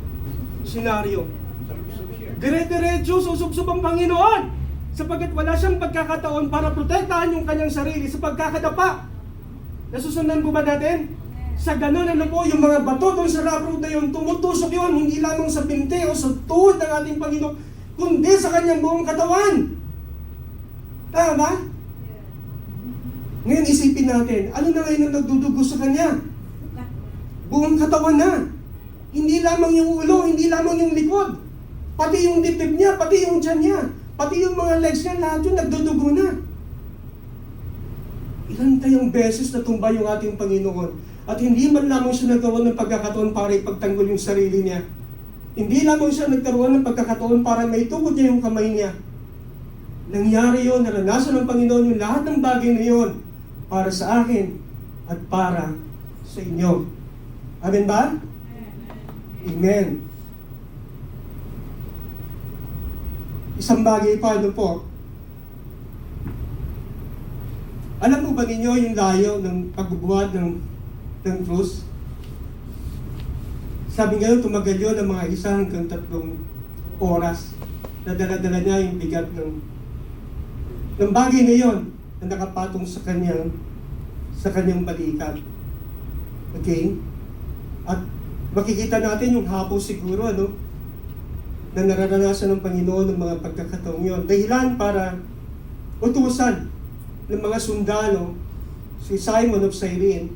senaryo? Dire-diretso, susubsob ang Panginoon sapagkat wala siyang pagkakataon para protektahan yung kanyang sarili sa pagkakadapa. Nasusundan po ba natin? Sa ganun, yung mga bato doon sa rough road na yun, tumutusok yun, hindi lamang sa binte o sa tuhod ng ating Panginoon, kundi sa kanyang buong katawan. Tama? Ngayon isipin natin, ano na ngayon ang nagdudugo sa kanya? Buong katawan na. Hindi lamang yung ulo, hindi lamang yung likod. Pati yung dibdib niya, pati yung tiyan niya, pati yung mga legs niya, lahat yun nagdudugo na. Ilan tayong beses natumba yung ating Panginoon at hindi man lamang siya nagkaroon ng pagkakataon para ipagtanggol yung sarili niya. Hindi lamang siya nagkaroon ng pagkakataon para maitukod niya yung kamay niya. Nangyari yun, naranasan ng Panginoon yung lahat ng bagay na yun para sa akin at para sa inyo. Amen ba? Amen. Isang bagay pa, po. Alam po ba ninyo yung layo ng pagbubuhat ng krus? Sabi ngayon, tumagal yun ng mga 1 hanggang 3 oras. Nadala-dala niya yung bigat ng bagay na yun na nakapatong sa kanyang balikat. Okay? At makikita natin yung hapon siguro, na nararanasan ng Panginoon ng mga pagkakataong yun. Dahilan para utusan ng mga sundalo si Simon of Cyrene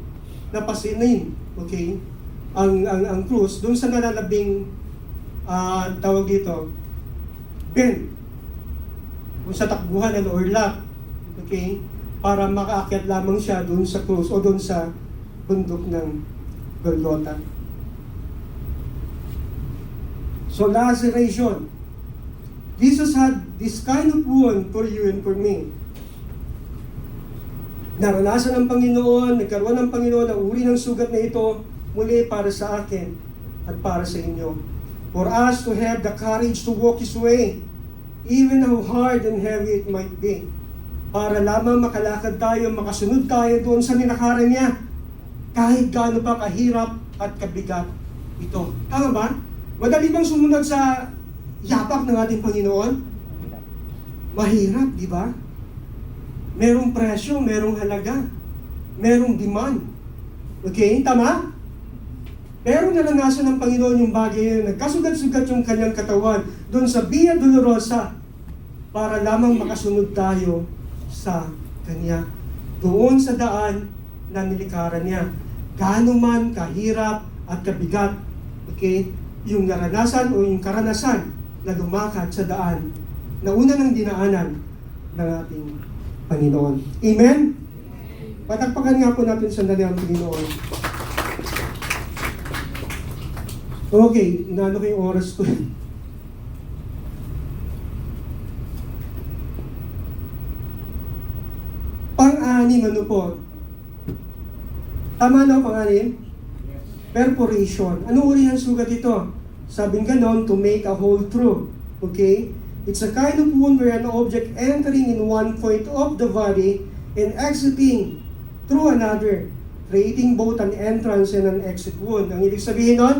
napasinin, okay, ang krus doon sa nalalabing tawag dito, bend, kung sa takbuhan or lap, okay, para makaakyat lamang siya doon sa krus o doon sa bundok ng Golgotha. So laceration. Jesus had this kind of wound for you and for me. Naranasan ng Panginoon, nagkaroon ng Panginoon ang uri ng sugat na ito muli para sa akin at para sa inyo. For us to have the courage to walk His way, even how hard and heavy it might be. Para lamang makalakad tayo, makasunod tayo doon sa nilakaran niya. Kahit gaano pa kahirap at kabigat ito. Tama ba? Madali bang sumunod sa yapak ng ating Panginoon? Mahirap, di ba? Merong presyo, merong halaga, merong demand. Okay? Tama? Pero naranasan ng Panginoon yung bagay na nagkasugat-sugat yung kanyang katawan doon sa Via Dolorosa para lamang makasunod tayo sa Kanya. Doon sa daan na nilikaran niya. Gaano man kahirap at kabigat, okay, yung naranasan o yung karanasan na lumakad sa daan na una ng dinaanan ng ating Panginoon. Amen? Patakpakan nga po natin sandali ang Panginoon. Okay, inaano ko yung oras ko. Pang-anim, ano po? Tama na pang-anim? Perforation. Ano uri ng sugat ito? Sabing ganon, to make a hole through. Okay? It's a kind of wound where an object entering in one point of the body and exiting through another, creating both an entrance and an exit wound. Ang ibig sabihin nun,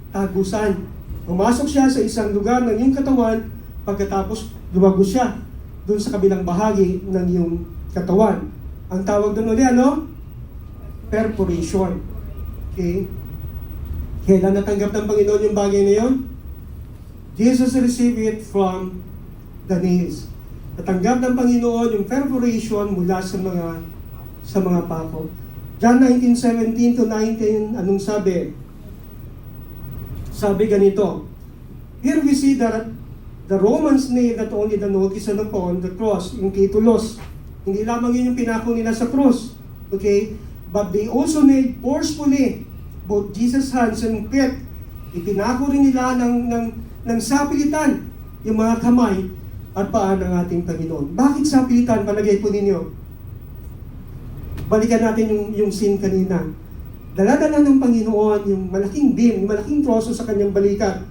tagusan. Pumasok siya sa isang lugar ng iyong katawan, pagkatapos lumago siya doon sa kabilang bahagi ng iyong katawan. Ang tawag doon ulit, ano? Perforation. Okay? Kailan natanggap ng Panginoon yung bagay na yun? Jesus received it from the nails. Natanggap ng Panginoon yung perforation mula sa mga pako. John 19:17 to 19, anong sabi? Sabi ganito, here we see that the Romans nailed not only the notice upon the cross, yung titulos. Hindi lamang yun yung pinako nila sa cross. Okay? But they also nailed forcefully both Jesus' hands and feet. Ipinako rin nila ng sapilitan yung mga kamay at paa ng ating Panginoon. Bakit sapilitan? Palagay po ninyo. Balikan natin yung scene kanina. Dala-dala ng Panginoon yung malaking beam, yung malaking troso sa kanyang balikat.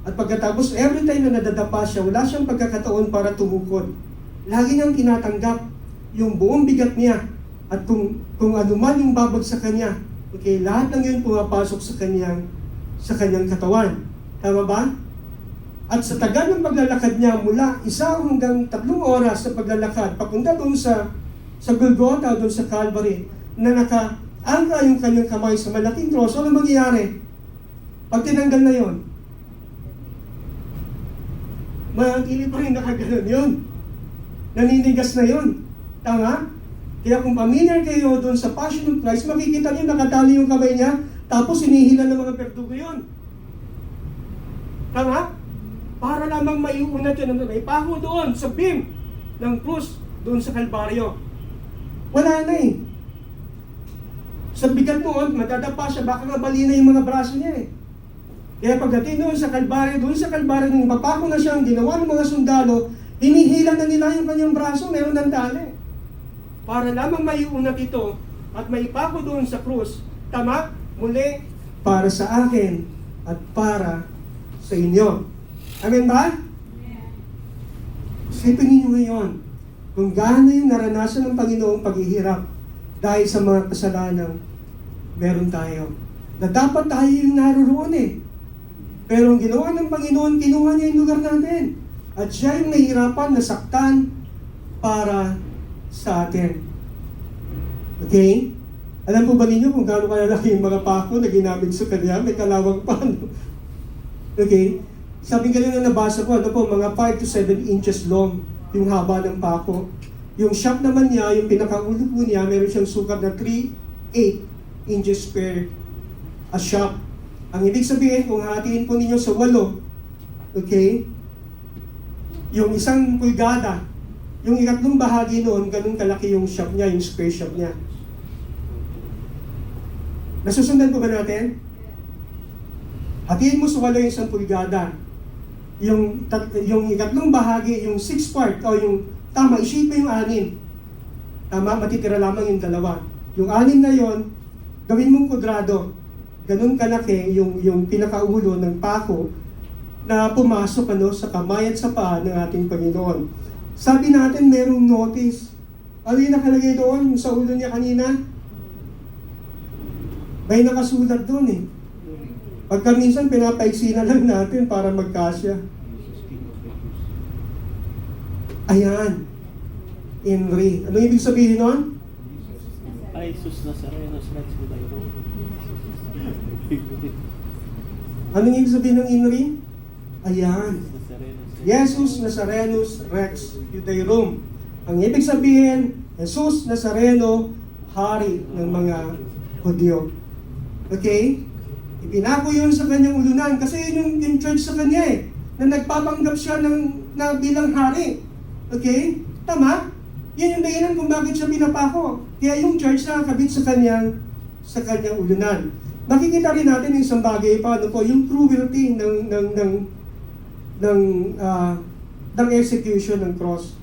At pagkatapos, every time na nadadapa siya, wala siyang pagkakataon para tumukod. Lagi niyang tinatanggap yung buong bigat niya. At kung ano man yung babag sa kanya, okay, lahat ng yun pumapasok sa kanyang katawan. Tama ba? At sa tagal ng paglalakad niya mula 1 hanggang 3 oras sa paglalakad, papunta doon sa Golgotha, doon sa Calvary, na nakaangka yung kanyang kamay sa malaking troso, ano mangyayari? Pag tinanggal na yon, manatili pa rin nakaganon yun. Naninigas na yun. Tama? Kaya kung familiar kayo doon sa Passion of Christ, makikita niyo nakatali yung kamay niya, tapos hinihila ng mga berdugo yun. Tama? Para lamang maiunat yun, ipaho doon sa beam ng krus, doon sa Kalbaryo. Wala na eh. Sa bigat noon, madadapa siya, baka mabali na yung mga braso niya eh. Kaya pagdating doon sa Kalbaryo, nung mapako na siyang ginawa ng mga sundalo, hinihila na nila yung kanyang braso, meron ng tali. Para lamang maiunat ito at maipako doon sa krus, tama? Muli, para sa akin at para sa inyo. Amen ba? Isipin ninyo ngayon, kung gaano yung naranasan ng Panginoong paghihirap dahil sa mga kasalanan meron tayo. Na dapat tayo yung naroon eh. Pero ang ginawa ng Panginoon, kinuha niya yung lugar natin. At siya yung nahihirapan, nasaktan para sa atin. Okay? Alam po ba ninyo kung gaano kalalaki yung mga pako na ginamit sa kanya? May kalawang pa. Okay? Sabi kanina nabasa ko, mga 5 to 7 inches long yung haba ng pako. Yung shock naman niya, yung pinakaulo po niya, meron siyang sukat na 3/8 inches per shop. Ang ibig sabihin, kung hatiin po ninyo sa 8, okay, yung 1 pulgada, yung ikatlong bahagi noon, ganun kalaki yung shop niya, yung square shop niya. Nasusundan po ba natin? Hatiin mo sa 8 yung 1 pulgada. Yung ikatlong bahagi, yung 6 part, o yung, tama, i-shape mo yung 6. Tama, matitira lamang yung 2. Yung 6 na yon, gawin mong kudrado. Ganun kalaki yung pinakaulo ng pako na pumasok sa kamay at sa paa ng ating Panginoon. Sabi natin merong notice. Ano yung nakalagay doon sa ulo niya kanina? May nakasulat doon eh. Pagka minsan pinapaiksi na lang natin para magkasya. Ayan. Inri. Ano ibig sabihin nun? Ay, sus Nazarenos, Rex Judaeum. Anong ibig sabihin ng Inri? Ayan. Nazarenos. Jesus Nazarenus Rex Judaeum. Ang ibig sabihin, Jesus Nazareno, hari ng mga Hudyo. Okay? Ipinako yun sa kanyang ulunan kasi yun yung church sa kanya na nagpapanggap siya na bilang hari. Okay? Tama? Yan yung dahilan kung bakit siya pinapako. Kaya yung church nakakabit sa kanyang ulunan. Makikita rin natin yung isang bagay pa, yung cruelty ng execution ng cross.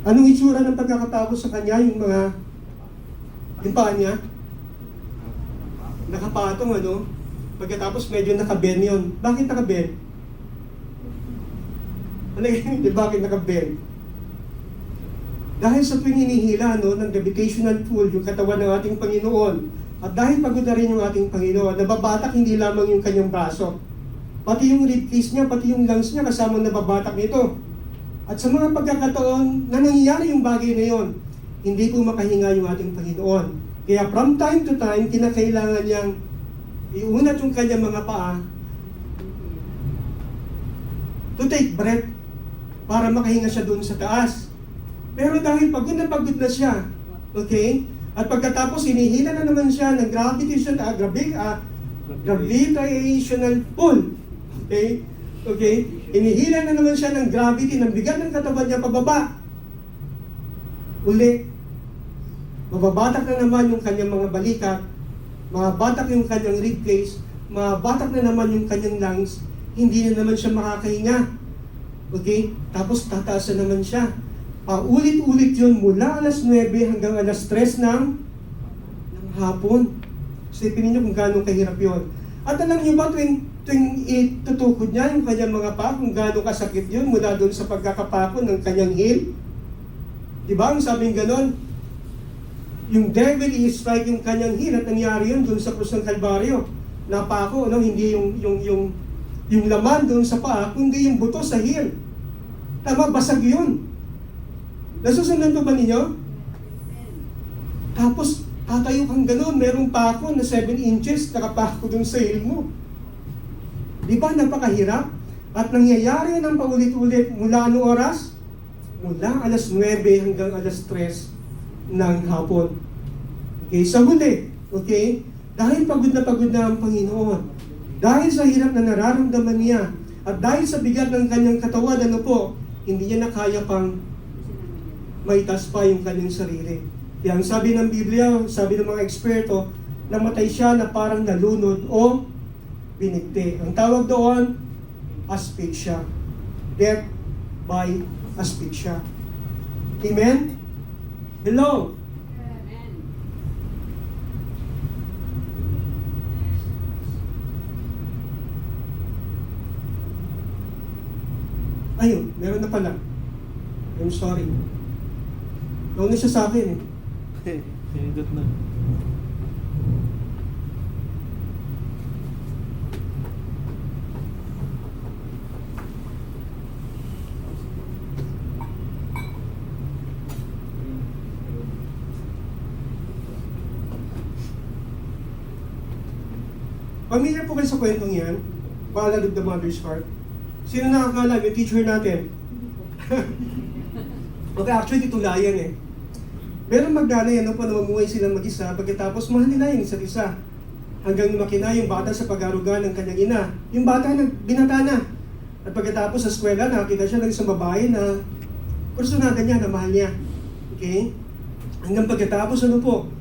Anong itsura ng pagkakatapos sa kanya? Yung paa niya? Nakapatong Pagkatapos medyo nakaben yun. Bakit nakaben? Bakit nakaben? Dahil sa tuwing hinihila ng gravitational pull, yung katawan ng ating Panginoon, at dahil pagod na rin yung ating Panginoon, nababatak hindi lamang yung kanyang braso, pati yung ribcage niya, pati yung lungs niya, kasama nababatak nito. At sa mga pagkakataon na nangyayari yung bagay na yon, hindi po makahinga yung ating Panginoon. Kaya from time to time, kinakailangan niyang iunat yung kanyang mga paa to take breath para makahinga siya doon sa taas. Pero dahil pagod na siya, okay? At pagkatapos hinihila na naman siya ng gravitational pull. Okay? Okay? Hinihila na naman siya ng gravity, ng bigat ng katawan niya pababa. Uli, mababatak na naman yung kanyang mga balikat, mababatak yung kanyang ribcage, mababatak na naman yung kanyang lungs, hindi na naman siya makakahinga. Okay? Tapos tataas na naman siya. Ulit-ulit yun mula alas 9 hanggang alas 3 ng hapon. Isipin niyo kung gaano kahirap yun. At alam niyo ba, tuwing itutukod niya yung kanyang mga paa, kung gaano kasakit yun mula doon sa pagkakapako ng kanyang heel? Diba? Ang sabing ganon, yung devil i-strike yung kanyang heel at nangyari yun doon sa krus ng Kalbaryo. Napako, hindi yung laman doon sa paa, kundi yung buto sa heel. Tama, basag yun. Nasusundan pa ba ninyo? Tapos, tatayo kang gano'n, merong pako na 7 inches, nakapako dun sa heel mo. Di ba napakahirap? At nangyayari ng paulit-ulit mula anong oras? Mula alas 9 hanggang alas 3 ng hapon. Okay, sa huli, okay? Dahil pagod na ang Panginoon, dahil sa hirap na nararamdaman niya, at dahil sa bigat ng kanyang katawan, hindi niya na kaya pang maitas pa yung kanyang sarili. Kaya ang sabi ng Biblia, sabi ng mga eksperto, namatay siya na parang nalunod o binigti. Ang tawag doon, asphyxia. Death by asphyxia. Amen? Hello? Ayun, meron na pala. I'm sorry. Nauna siya sa akin Pinindot na. Pamilya po kayo sa kwentong yan, Ballad of the Mother's Heart. Sino nakakaalam? Yung teacher natin. Okay, actually, tulayan eh. Merong magnanay, ano pa, namumuhay silang mag-isa, pagkatapos mahal nila yung isa't isa. Hanggang makina yung bata sa pag-aruga ng kanyang ina. Yung bata binata na. At pagkatapos sa eskwela, nakita siya ng isang babae na kursunada niya, na mahal niya. Okay? Hanggang pagkatapos, ano po,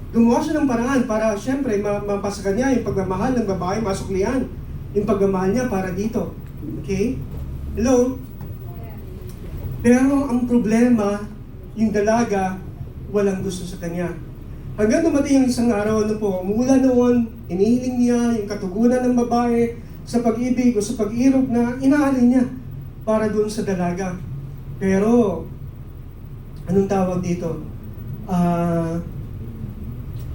gumawa siya ng paraan para siyempre mapasakan niya yung pagmamahal ng babae, masuklian. Yung pagmamahal niya para dito. Okay? Hello? Pero ang problema, yung dalaga, walang gusto sa kanya. Hanggang dumating ang isang araw, ano po, mula noon, inihiling niya yung katugunan ng babae sa pag-ibig o sa pag-irog na inaalin niya para doon sa dalaga. Pero, anong tawag dito?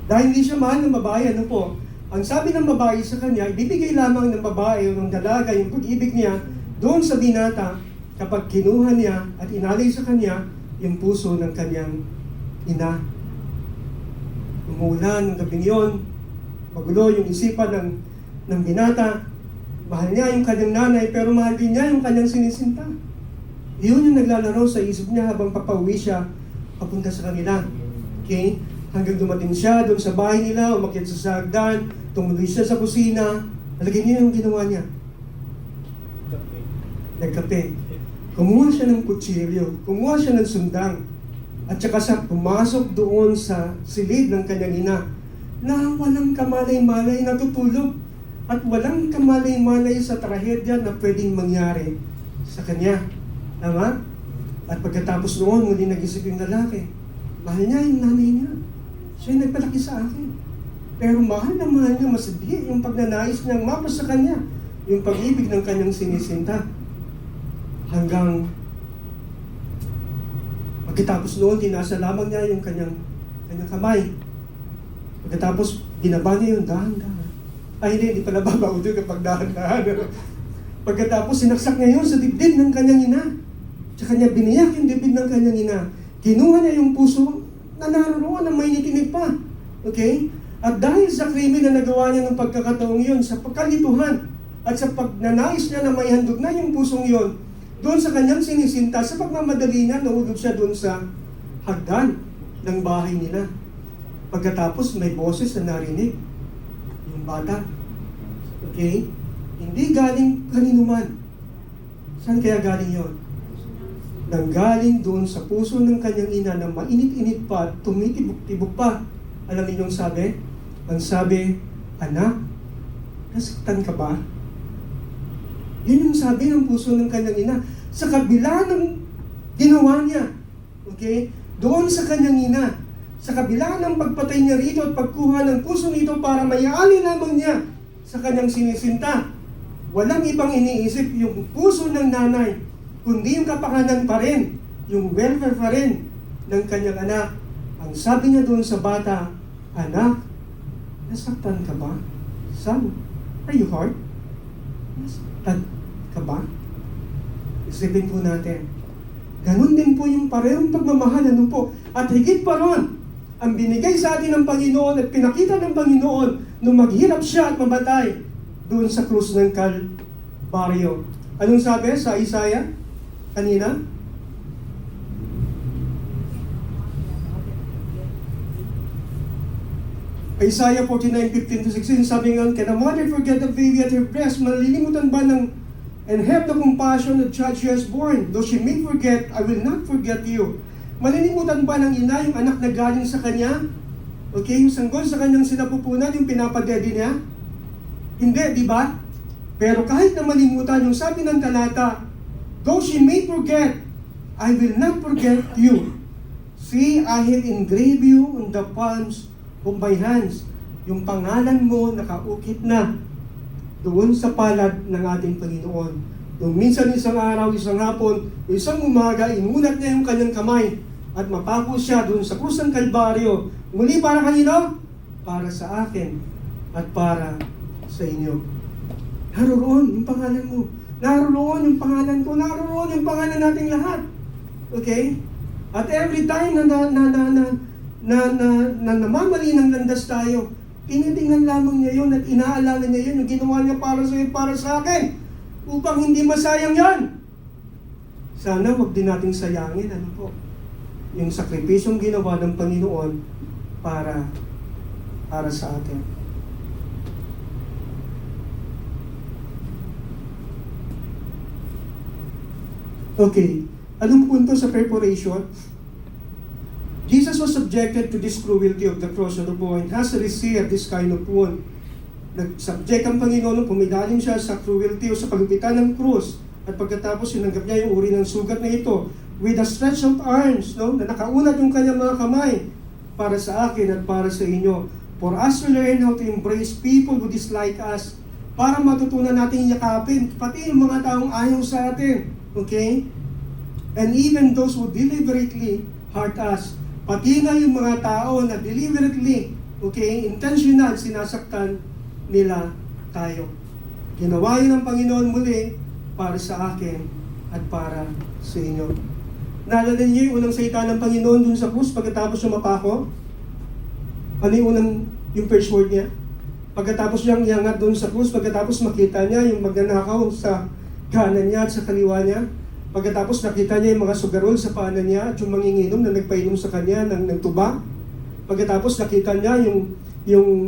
Dahil hindi siya mahal ng babae, ano po, ang sabi ng babae sa kanya, ibibigay lamang ng babae o ng dalaga yung pag-ibig niya doon sa binata kapag kinuha niya at inalay sa kanya yung puso ng kanyang ina. Umulan ng gabing yun, magulo yung isipan ng binata, mahal niya yung kanyang nanay pero mahal din niya yung kanyang sinisinta. Yun yung naglalaro sa isip niya habang papauwi siya papunta sa kanila. Okay? Hanggang dumating siya doon sa bahay nila, umakyat sa sagdan, tumuloy siya sa kusina. Alagay niyo yung ginawa niya. Nagkape. Kumuha siya ng kutsilyo, kumuha siya ng sundang, at saka siya pumasok doon sa silid ng kanyang ina na walang kamalay-malay natutulog at walang kamalay-malay sa trahedya na pwedeng mangyari sa kanya. Tama? At pagkatapos noon, muli nag-isip yung lalaki. Mahal niya yung nanay niya. Siya yung nagpalaki sa akin. Pero mahal na mahal niya, masadi yung pagnanais niyang mapas sa kanya, yung pag-ibig ng kanyang sinisinta. Hanggang pagkatapos noon, tinasa lamang niya yung kanyang kamay. Pagkatapos, binaba niya yung dahan-dahan. Ay, hindi pala babaw doon kapag dahan-dahan. Pagkatapos, sinaksak niya yun sa dibdib ng kanyang ina. Tsaka niya biniyak yung dibdib ng kanyang ina. Kinuha niya yung puso na naroon na may nitinig pa. Okay? At dahil sa krimen na nagawa niya ng pagkakataong yun, sa pagkalituhan, at sa pagnanais niya na may handog na yung pusong yun, doon sa kanyang sinisinta, sa pagmamadali niya, nahulog siya doon sa hagdan ng bahay nila. Pagkatapos, may boses na narinig. Yung bata. Okay? Hindi galing kanino man. Saan kaya galing yon? Nanggaling doon sa puso ng kanyang ina na mainit-init pa, tumitibok-tibok pa. Alam niyo yung sabi? Ang sabi, anak, nasaktan ka ba? Yun yung sabi ng puso ng kanyang ina. Sa kabila ng ginawa niya. Okay? Doon sa kanyang ina. Sa kabila ng pagpatay niya rito at pagkuha ng puso nito para mayali lamang niya sa kanyang sinisinta. Walang ibang iniisip yung puso ng nanay, kundi yung kapakanan pa rin, yung welfare pa rin ng kanyang anak. Ang sabi niya doon sa bata, anak, nasaktan ka ba? Son, are you hurt? Nasaktan ka ba? Isipin po natin. Ganun din po yung parehong pagmamahal, ano po. At higit pa ron, ang binigay sa atin ng Panginoon at pinakita ng Panginoon nung maghirap siya at mamatay doon sa krus ng Kalbaryo. Anong sabi sa Isaiah kanina? Isaiah 49:15-16, sabi nga, can a mother forget the baby at her breast? Malilimutan ba and have the compassion of child she has born? Though she may forget, I will not forget you. Malilimutan ba ng ina yung anak na galing sa kanya? Okay, yung sanggol sa kanyang sinapupunan, yung pinapadede niya? Hindi, di ba? Pero kahit na malimutan, yung sabi ng talata, though she may forget, I will not forget you. See, I have engraved you on the palms of my hands. Yung pangalan mo nakaukit na doon sa palad ng ating Panginoon. Yung minsan isang araw, isang hapon, isang umaga, inulat niya yung kanyang kamay at mapako siya doon sa krus ng Kalbaryo. Muli para kanino? Para sa akin at para sa inyo. Naroon yung pangalan mo. Naroon yung pangalan ko. Naroon yung pangalan nating lahat. Okay? At every time na namamali ng landas tayo, tinitingnan lamang niya yun at inaalala niya yun, yung ginawa niya para sa iyo, para sa akin, upang hindi masayang yan. sana wag din nating sayangin, ano po, yung sakripisyong ginawa ng Panginoon para sa atin. Okay, anong punto sa preparation? Jesus was subjected to this cruelty of the cross, ano po, and has received this kind of wound. Nag-subject ang Panginoon, pumidalim siya sa cruelty o sa paglupitan ng krus, at pagkatapos sinanggap niya yung uri ng sugat na ito with a stretch of arms, no, na nakaunat yung kanyang mga kamay para sa akin at para sa inyo. For us to learn how to embrace people who dislike us, para matutunan natin yakapin pati yung mga taong ayaw sa atin. Okay? And even those who deliberately hurt us, pati na yung mga tao na deliberately, okay, intentional sinasaktan nila tayo. Ginawa yun ng Panginoon muli para sa akin at para sa inyo. Naalala niyo yung unang salita ng Panginoon dun sa krus pagkatapos yung mapako? Ano yung first word niya? Pagkatapos niyang iangat dun sa krus, pagkatapos makita niya yung magnanakaw sa kanan niya at sa kaliwa niya, pagkatapos nakita niya yung mga sugarol sa paanan niya at yung manginginom na nagpainom sa kanya ng tuba, pagkatapos nakita niya yung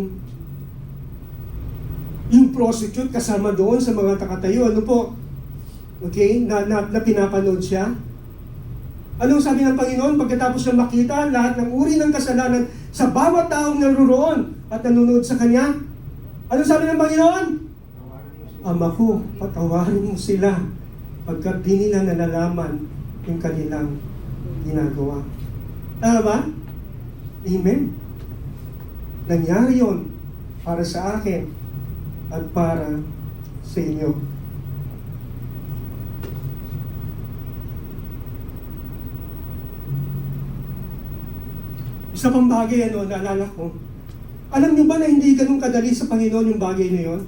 prostitute kasama doon sa mga takatayo, ano po, okay, na pinapanood siya. Anong sabi ng Panginoon pagkatapos niya makita lahat ng uri ng kasalanan sa bawat taong naruroon at nanonood sa Kanya? Anong sabi ng Panginoon? Ama ko, patawarin mo sila pagkat di nila nalalaman yung kanilang ginagawa. Tama ba? Amen. Nangyari yun para sa akin at para sa inyo. Isa pang bagay, naalala ko. Alam niyo ba na hindi ganun kadali sa Panginoon yung bagay na yun?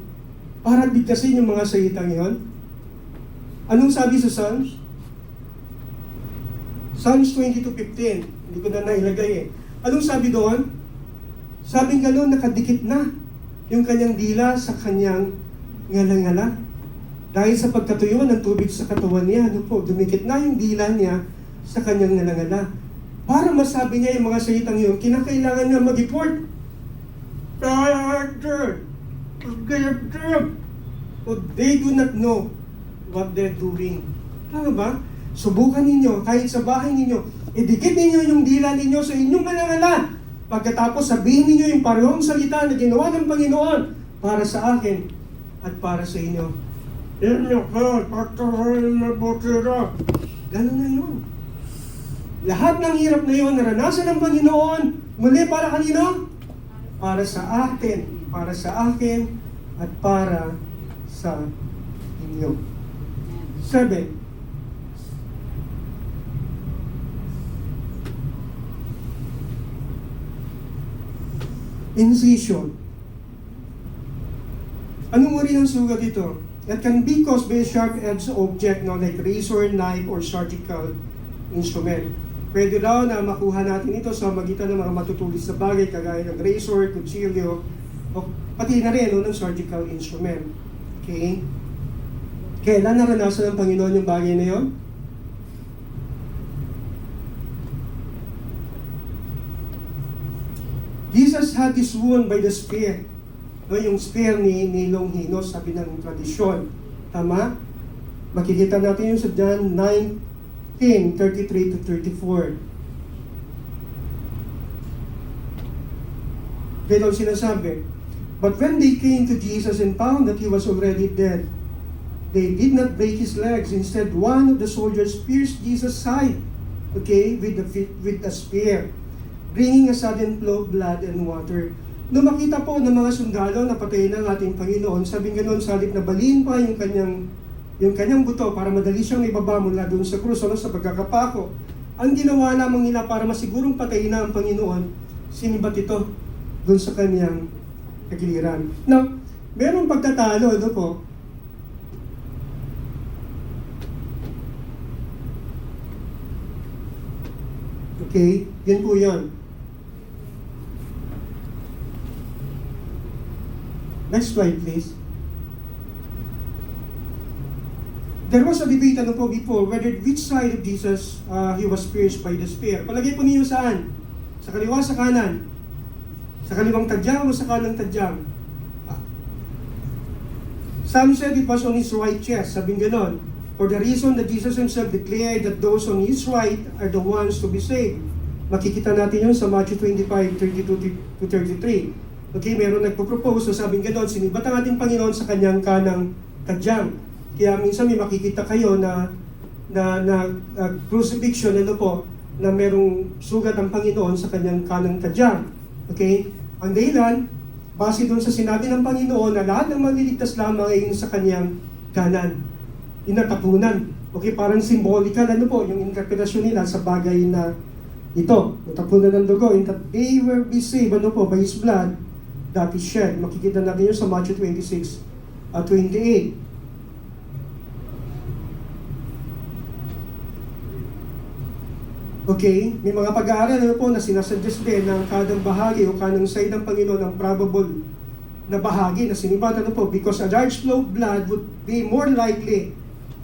Para bigkasin yung mga salitang yun? Anong sabi sa Psalms? Psalms 22:15. Hindi ko na nailagay eh. Anong sabi doon? Sabing gano'n, nakadikit na yung kanyang dila sa kanyang ngala-ngala. Dahil sa pagkatuyuan ng tubig sa katawan niya, dumikit na yung dila niya sa kanyang ngala-ngala. Para masabi niya yung mga salitang yun, kinakailangan niya mag-report. They do not know what they're doing. Tama ba? Subukan ninyo, kahit sa bahay ninyo, idikit ninyo yung dila ninyo sa inyong ngala-ngala. Pagkatapos sabihin ninyo yung parehong salita na ginawa ng Panginoon para sa akin at para sa inyo. Ganun na yun. Lahat ng hirap na yun, naranasan ng Panginoon, muli para kanino? Para sa atin, para sa akin, at para sa inyo. 7. Incision. Anong uri ng sugat ito? That can be caused by a sharp-edged object, like razor, knife, or surgical instrument. Pwede daw na makuha natin ito sa magitan ng mga matutulis na bagay, kagaya ng razor, kutsilyo, o pati na rin ng surgical instrument. Okay? Kailan naranasan ng Panginoon yung bagay na yun? Jesus had this wound by the spear. Yung spear ni Longinos, sabi ng tradisyon. Tama? Makikita natin yung sa John 9:33 to 34. Ganun sinasabi. But when they came to Jesus and found that he was already dead, they did not break his legs. Instead, one of the soldiers pierced Jesus' side, with a spear, bringing a sudden flow of blood and water. Nung makita po ng mga sundalo na patayin ng ating Panginoon, sabing ganoon, sa halip na baliin pa yung kanyang buto para madali siyang ibaba mula doon sa krus, sa pagkakapako. Ang ginawa lamang nila para masigurong patayin na ang Panginoon, sinibat ito doon sa kanyang kagiliran. Now, merong pagtatalo, po. Okay, yan po yan. Next slide, please. There was a debate before whether which side of Jesus he was pierced by the spear. Palagay po ninyo saan? Sa kaliwa, sa kanan? Sa kaliwang tadyang o sa kanang tadyang? Some said it was on his right chest, sabing ganon. For the reason that Jesus himself declared that those on his right are the ones to be saved. Makikita natin yun sa Matthew 25:32-33. Okay, meron nagpo-propose, so sabing ganon, sinibat ang ating Panginoon sa kanyang kanang tadyang. Kaya minsan may makikita kayo na crucifixion, na merong sugat ang Panginoon sa kanyang kanang tadyang. Okay? Ang dahilan, base doon sa sinabi ng Panginoon na lahat ng maliligtas lamang ay sa kanyang kanan. Inatapunan. Okay, parang symbolical, yung interpretasyon nila sa bagay na ito. Natapunan ng dugo, in that they will be saved, by His blood that is shed. Makikita natin yun sa Matthew 26:28. Okay, may mga pag-aaral na sinasuggest din ng kadang bahagi o kanang side ng Panginoon ang probable na bahagi na sinibat because a large flow of blood would be more likely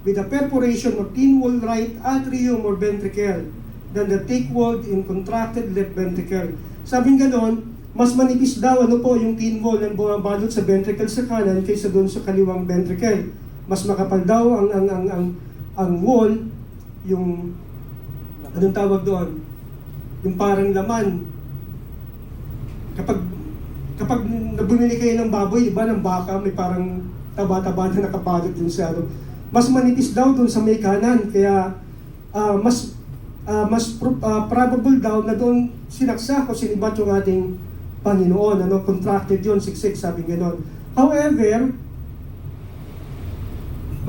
with a perforation of thin-walled right atrium or ventricle than the thick-walled and contracted left ventricle. Sabing ganon, mas manipis daw yung thin-wall na bumabalot sa ventricle sa kanan kaysa doon sa kaliwang ventricle. Mas makapal daw ang wall, yung anong tawag doon? Yung parang laman. Kapag bumili kayo ng baboy, iba ng baka, may parang taba-taba na nakabalot dun sa mas manipis daw dun sa may kanan. Kaya mas probable daw na doon sinaksak o sinibat yung ating Panginoon. Contracted yun, siksik, sabi gano'n. However,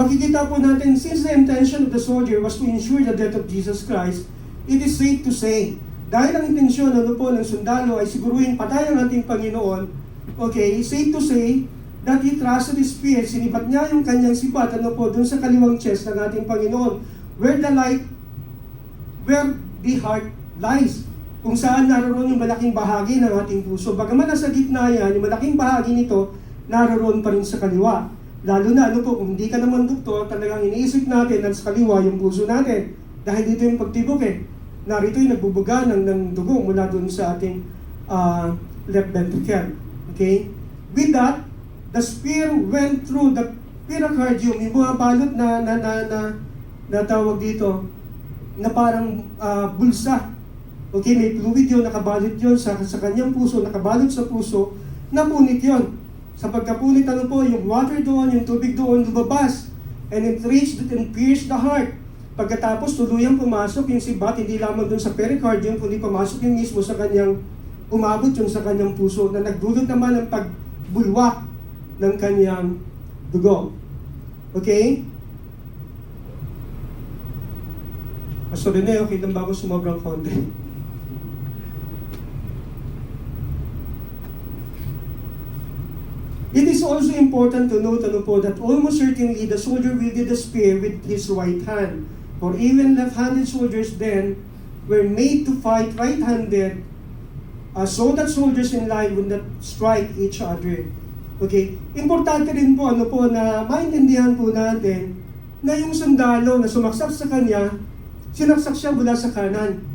makikita po natin, since the intention of the soldier was to ensure the death of Jesus Christ, it is safe to say, dahil ang intensyon ng sundalo ay siguruhin patay ang ating Panginoon, okay, safe to say, that he trusted his spear, sinibat niya yung kanyang sibat, dun sa kaliwang chest ng ating Panginoon, where the heart lies, kung saan naroon yung malaking bahagi ng ating puso. Bagaman nasa gitna yan, yung malaking bahagi nito, naroon pa rin sa kaliwa. Lalo na, kung hindi ka naman doktor, talagang iniisip natin na sa kaliwa yung puso natin. Dahil dito yung pagtibok narito yung nagbubuga ng dugo mula dun sa ating left ventricle. Okay? With that, the spear went through the pericardium, yung mga balot na tawag dito, na parang bulsa. Okay, may fluid yun, nakabalot yun sa kanyang puso, nakabalot sa puso, napunit yun. Sa pagkapunit, yung water doon, yung tubig doon, lumabas. And it reached and pierced the heart. Pagkatapos, tuluyang pumasok yung sibat, hindi lamang doon sa pericardium, kundi pumasok yung mismo sa kanyang, umabot yun sa kanyang puso, na nagdulot naman ng pagbulwak ng kanyang dugo. Okay? Pastor Rene, okay lang ba ako sumobrang konti? It is also important to note that almost certainly the soldier wielded the spear with his right hand. For even left-handed soldiers then were made to fight right-handed so that soldiers in line would not strike each other. Okay? Importante rin po, na maintindihan po natin na yung sundalo na sumaksak sa kanya, sinaksak siya mula sa kanan.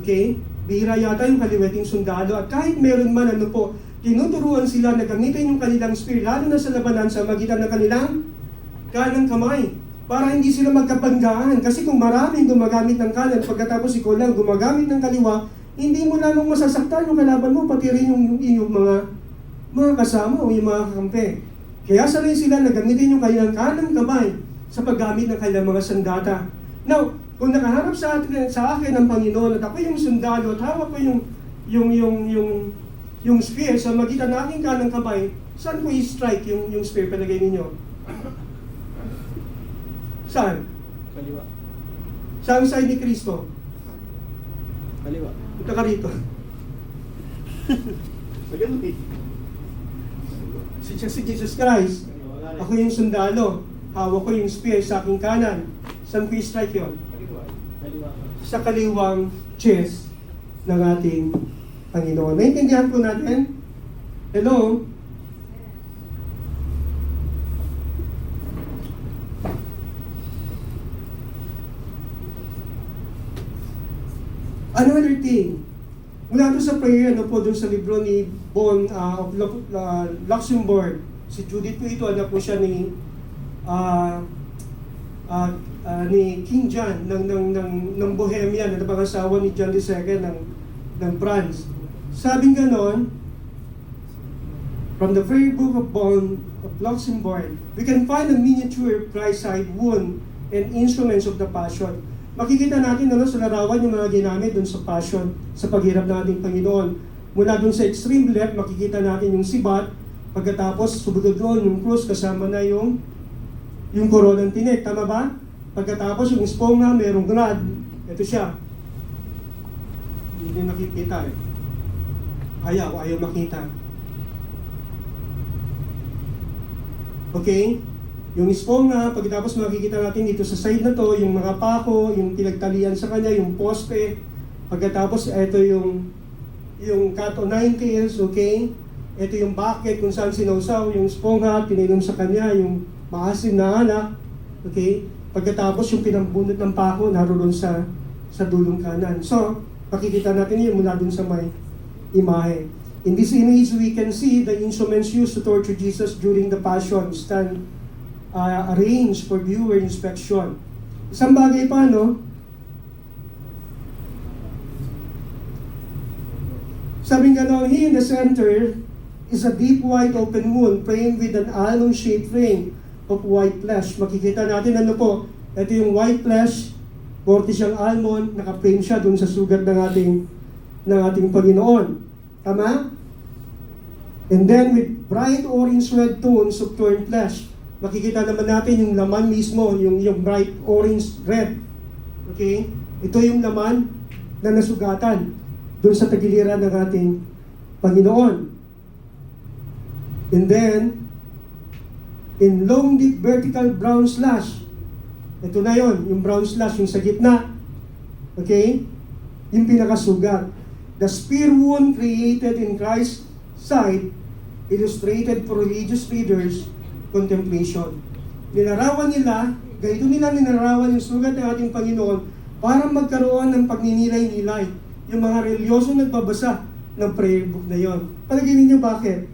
Okay? Bihira yata yung kaliwating sundalo at kahit meron man tinuturuan sila na gamitin yung kanilang spear, lalo na sa labanan sa magitan ng kanilang kanang kamay, para hindi sila magkabanggaan. Kasi kung maraming gumagamit ng kanan, pagkatapos ikaw lang gumagamit ng kaliwa, hindi mo lamang masasaktan yung kalaban mo, pati rin yung mga kasama o yung mga kakampi. Kaya sanay sila na gamitin yung kanilang kanang kamay sa paggamit ng kanilang mga sandata. Now, kung nakaharap sa akin ng Panginoon at ako yung sundalo at hawak ko yung spear sa magitan ng aking kanang kamay, saan ko i-strike yung spear? Palagay ninyo? Saan? Kaliwa. Saan side ni Kristo? Kaliwa. Punta ka rito. Sa ganun Si Jesus Christ, ako yung sundalo, hawak ko yung spear sa aking kanan. Saan ko i-strike yun? Kaliwa. Sa kaliwang chest ng ating Panginoon. Naintindihan po natin? Hello? thing, mula doon sa prayer, ano po, doon sa libro ni Bon of Luxembourg, si Judith po ito, anak po siya ni King John ng Bohemia, na napangasawa ni John II ng France. Sabing ganon, from the very book of Bon of Luxembourg, we can find a miniature Christ-side wound and instruments of the Passion. Makikita natin sa larawan yung mga ginamit dun sa Passion, sa paghirap ng ating Panginoon. Mula dun sa extreme left, makikita natin yung sibat, pagkatapos subudod doon yung cross kasama na yung koronang tinik, tama ba? Pagkatapos yung sponga, merong rod, ito siya. Hindi nakikita eh. Ayaw makita. Okay? Yung sponga, pagkatapos makikita natin dito sa side na to, yung mga pako, yung pinagtalian sa kanya, yung poste. Pagkatapos, ito yung cat o nine tails, okay? Ito yung bucket kung saan sinausaw, yung sponga, pinainom sa kanya, yung maasim na anak, okay? Pagkatapos, yung pinambunot ng pako, naroon sa dulong kanan. So, makikita natin yun mula dun sa may imahe. In this image, we can see the instruments used to torture Jesus during the Passion stand arranged for viewer inspection. Isang bagay pa, no? Sabing gano'n, here in the center is a deep white open wound framed with an almond-shaped ring of white flesh. Makikita natin ano po, ito yung white flesh, borte siyang almond, naka-frame siya dun sa sugat ng ating Panginoon. Tama? And then with bright orange red tones of torn flesh, makikita naman natin yung laman mismo, yung bright orange red. Okay? Ito yung laman na nasugatan doon sa tagiliran ng ating Panginoon. And then, in long deep vertical brown slash, ito na yon, yung brown slash, yung sa gitna. Okay? Yung pinakasugat. The spear wound created in Christ's side, illustrated for religious readers, contemplation. Ninarawan nila, ganito nila ninarawan yung sugat ng ating Panginoon para magkaroon ng pagninilay-nilay. Yung mga relyoso nagbabasa ng prayer book na yon. Palagay ninyo bakit?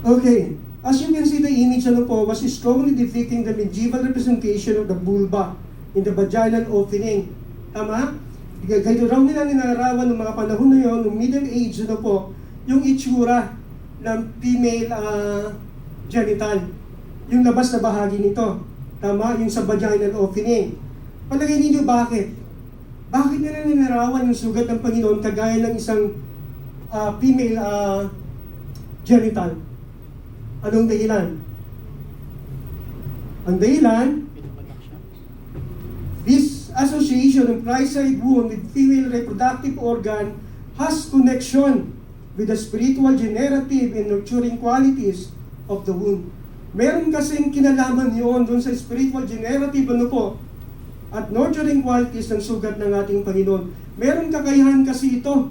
Okay. As you can see, the image was strongly depicting the medieval representation of the vulva in the vaginal opening. Tama? Ganito raw nila ninarawan ng mga panahon na yon, ng Middle Age, yung itsura ng female genital. Yung labas na bahagi nito. Tama? Yung sa vaginal opening. Palagay ninyo bakit? Bakit nila ninarawan yung sugat ng Panginoon kagaya ng isang female genital? Anong dahilan? Ang dahilan, Pinapatak siya. this association of Christ-side wound with female reproductive organ has connection with the spiritual generative and nurturing qualities of the womb. Meron kasing kinalaman yun dun sa spiritual generative at nurturing qualities ng sugat ng ating Panginoon. Meron kakayahan kasi ito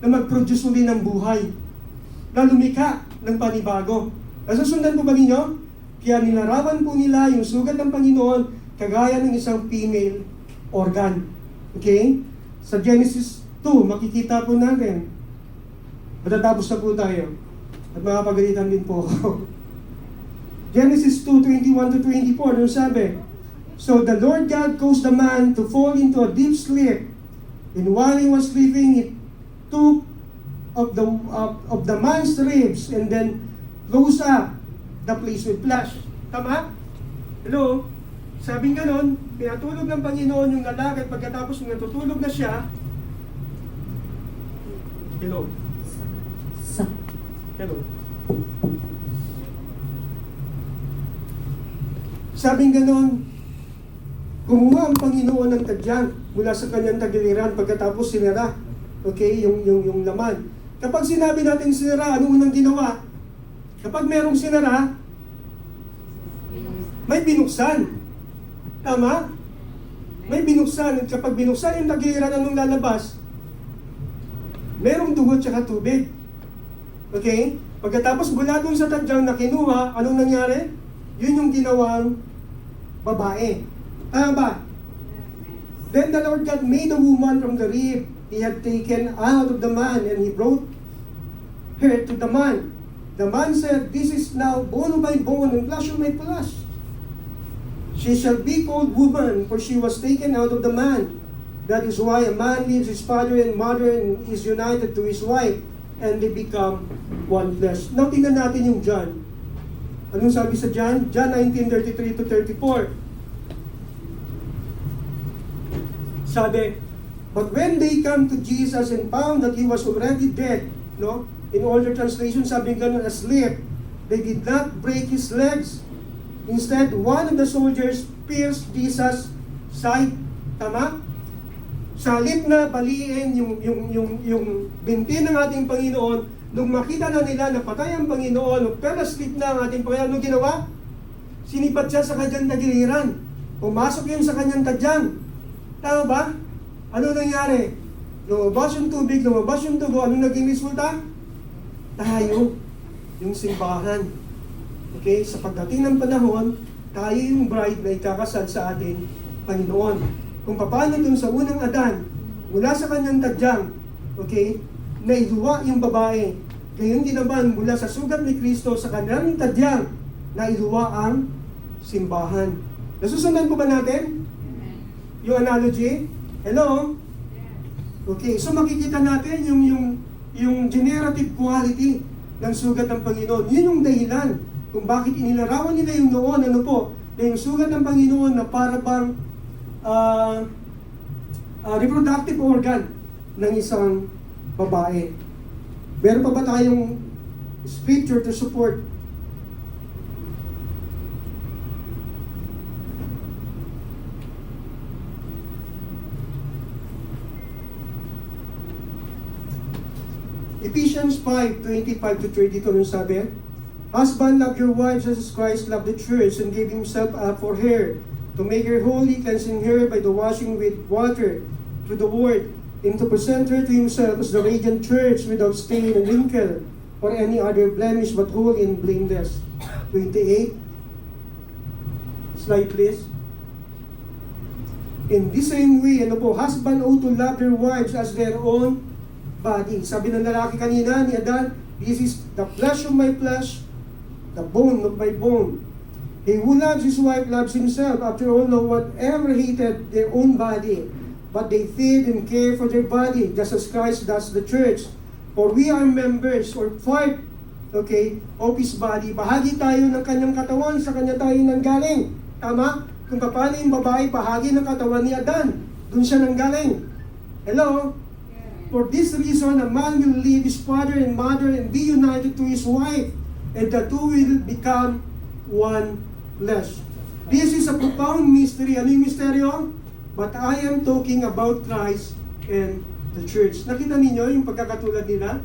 na mag-produce uli ng buhay, na lumika ng panibago. Nasusundan po ba ninyo? Kaya nilarawan po nila yung sugat ng Panginoon kagaya ng isang female organ. Okay? Sa Genesis 2, makikita po natin. Matatapos na po tayo. At makapagalitan din po ako. Genesis 2:21-24, ano sabi? So the Lord God caused the man to fall into a deep sleep. And while he was sleeping, he took of the man's ribs and then close up the place with flesh. Tama? Hello? Sabing ganon, pinatulog ng Panginoon yung lalaki at pagkatapos nung natutulog na siya, hello? Hello? Sabing ganon, kumuha ang Panginoon ng tadyang mula sa kanyang tagiliran pagkatapos sinara. Okay? Yung laman. Kapag sinabi natin sinara, ano unang ginawa? Kapag merong sinara, may binuksan. Tama? May binuksan. At kapag binuksan yung tagiliran, anong lalabas? Merong dugo at tubig. Okay? Pagkatapos mula dun sa tadyang na kinuha, anong nangyari? Yun yung ginawang babae. Tama ba? Then the Lord God made a woman from the rib he had taken out of the man, and he brought her to the man. The man said, "This is now bone of my bone and flesh of my flesh. She shall be called woman, for she was taken out of the man. That is why a man leaves his father and mother and is united to his wife, and they become one flesh." Now, tingnan natin yung John. Anong sabi sa John? John 19:33 to 34. Sabi, "But when they come to Jesus and found that he was already dead," no? In older translation, sabi ganun, asleep, "they did not break his legs. Instead, one of the soldiers pierced Jesus' side." Tama? Sa halip na baliin yung binti ng ating Panginoon, nung makita na nila na patay ang Panginoon, nung pero asleep na ang ating Panginoon, anong ginawa? Sinipat siya sa kanyang tagiliran. Pumasok yun sa kanyang tadyang. Tama ba? Ano nangyari? Lumabas yung tubig, lumabas yung dugo, anong naging resulta? Tayo, yung simbahan. Okay? Sa pagdating ng panahon, tayo yung bride na ikakasal sa ating Panginoon. Kung paano dun sa unang Adan, mula sa kanyang tadyang, okay, nailuwa yung babae. Gayon din naman mula sa sugat ni Kristo sa kanyang tadyang, nailuwa ang simbahan. Nasusundan po ba natin? Yung analogy? Hello? Okay, so makikita natin yung generative quality ng sugat ng Panginoon. Yun yung dahilan kung bakit inilarawan nila yung noon, ano po, na yung sugat ng Panginoon na para bang reproductive organ ng isang babae. Meron pa ba tayong scripture to support? Ephesians 5:25 to 32, ano sabi? "Husband, love your wives as Christ loved the church and gave himself up for her, to make her holy, cleansing her by the washing with water through the word, and to present her to himself as the radiant church without stain and wrinkle or any other blemish, but holy and blameless." 28. Slide please. "In the same way, ano po, husband ought to love their wives as their own body." Sabi ng lalaki kanina ni Adan, "This is the flesh of my flesh, the bone of my bone. He who loves his wife loves himself. After all, no one ever hated their own body, but they feed and care for their body, just as Christ does the church. For we are members or part, okay, of His body." Bahagi tayo ng kanyang katawan, sa kanya tayo nanggaling. Tama? Kung paano yung babae, bahagi ng katawan ni Adan, dun siya nanggaling. Hello? "For this reason, a man will leave his father and mother and be united to his wife, and the two will become one flesh." This is a profound mystery. Ano yung misteryo? But I am talking about Christ and the church. Nakita ninyo yung pagkakatulad nila?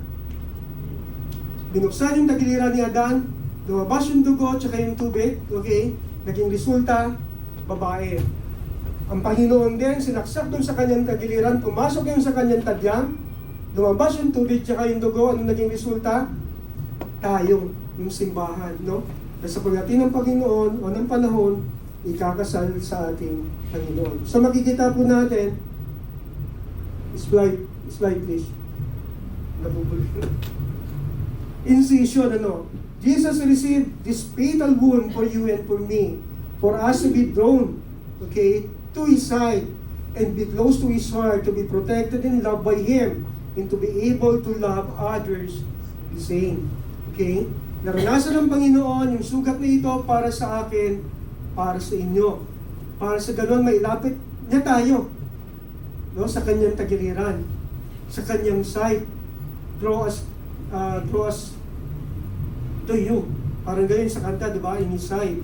Binuksan yung tagiliran ni Adan, lumabas yung dugo, tsaka yung tubig, okay? Naging resulta, babae. Ang Panginoon din, sinaksak doon sa kanyang tagiliran, pumasok yun sa kanyang tadyang, lumabas yung tubig, tsaka yung dugo, ano naging resulta? Tayo, yung simbahan, no? Na sa pagdating ng Panginoon o ng panahon, ikakasal sa ating Panginoon. So makikita po natin, slide please. Nabubulol. Incision, ano? Jesus received this fatal wound for you and for me, for us to be drawn, okay, to His side, and be close to His heart, to be protected and loved by Him, and to be able to love others the same. Okay? Naranasan ng Panginoon yung sugat na ito para sa akin, para sa inyo. Para sa ganon, mailapit niya tayo, no, sa kanyang tagiliran, sa kanyang side. Draw us to you. Parang ganyan sa kanta, di ba? In His side.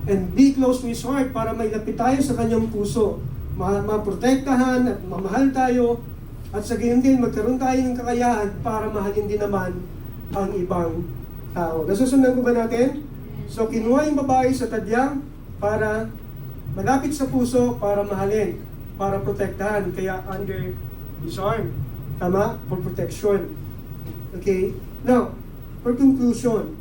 And be close to His heart para mailapit tayo sa kanyang puso. Maprotektahan at mamahal tayo. At sa gayon din, magkaroon tayo ng kakayahan para mahalin din naman ang ibang tao. Nasusundan ko ba natin? So, kinuha yung babae sa tadyang para malapit sa puso, para mahalin, para protektahan. Kaya under His arm. Tama? For protection. Okay? Now, for conclusion,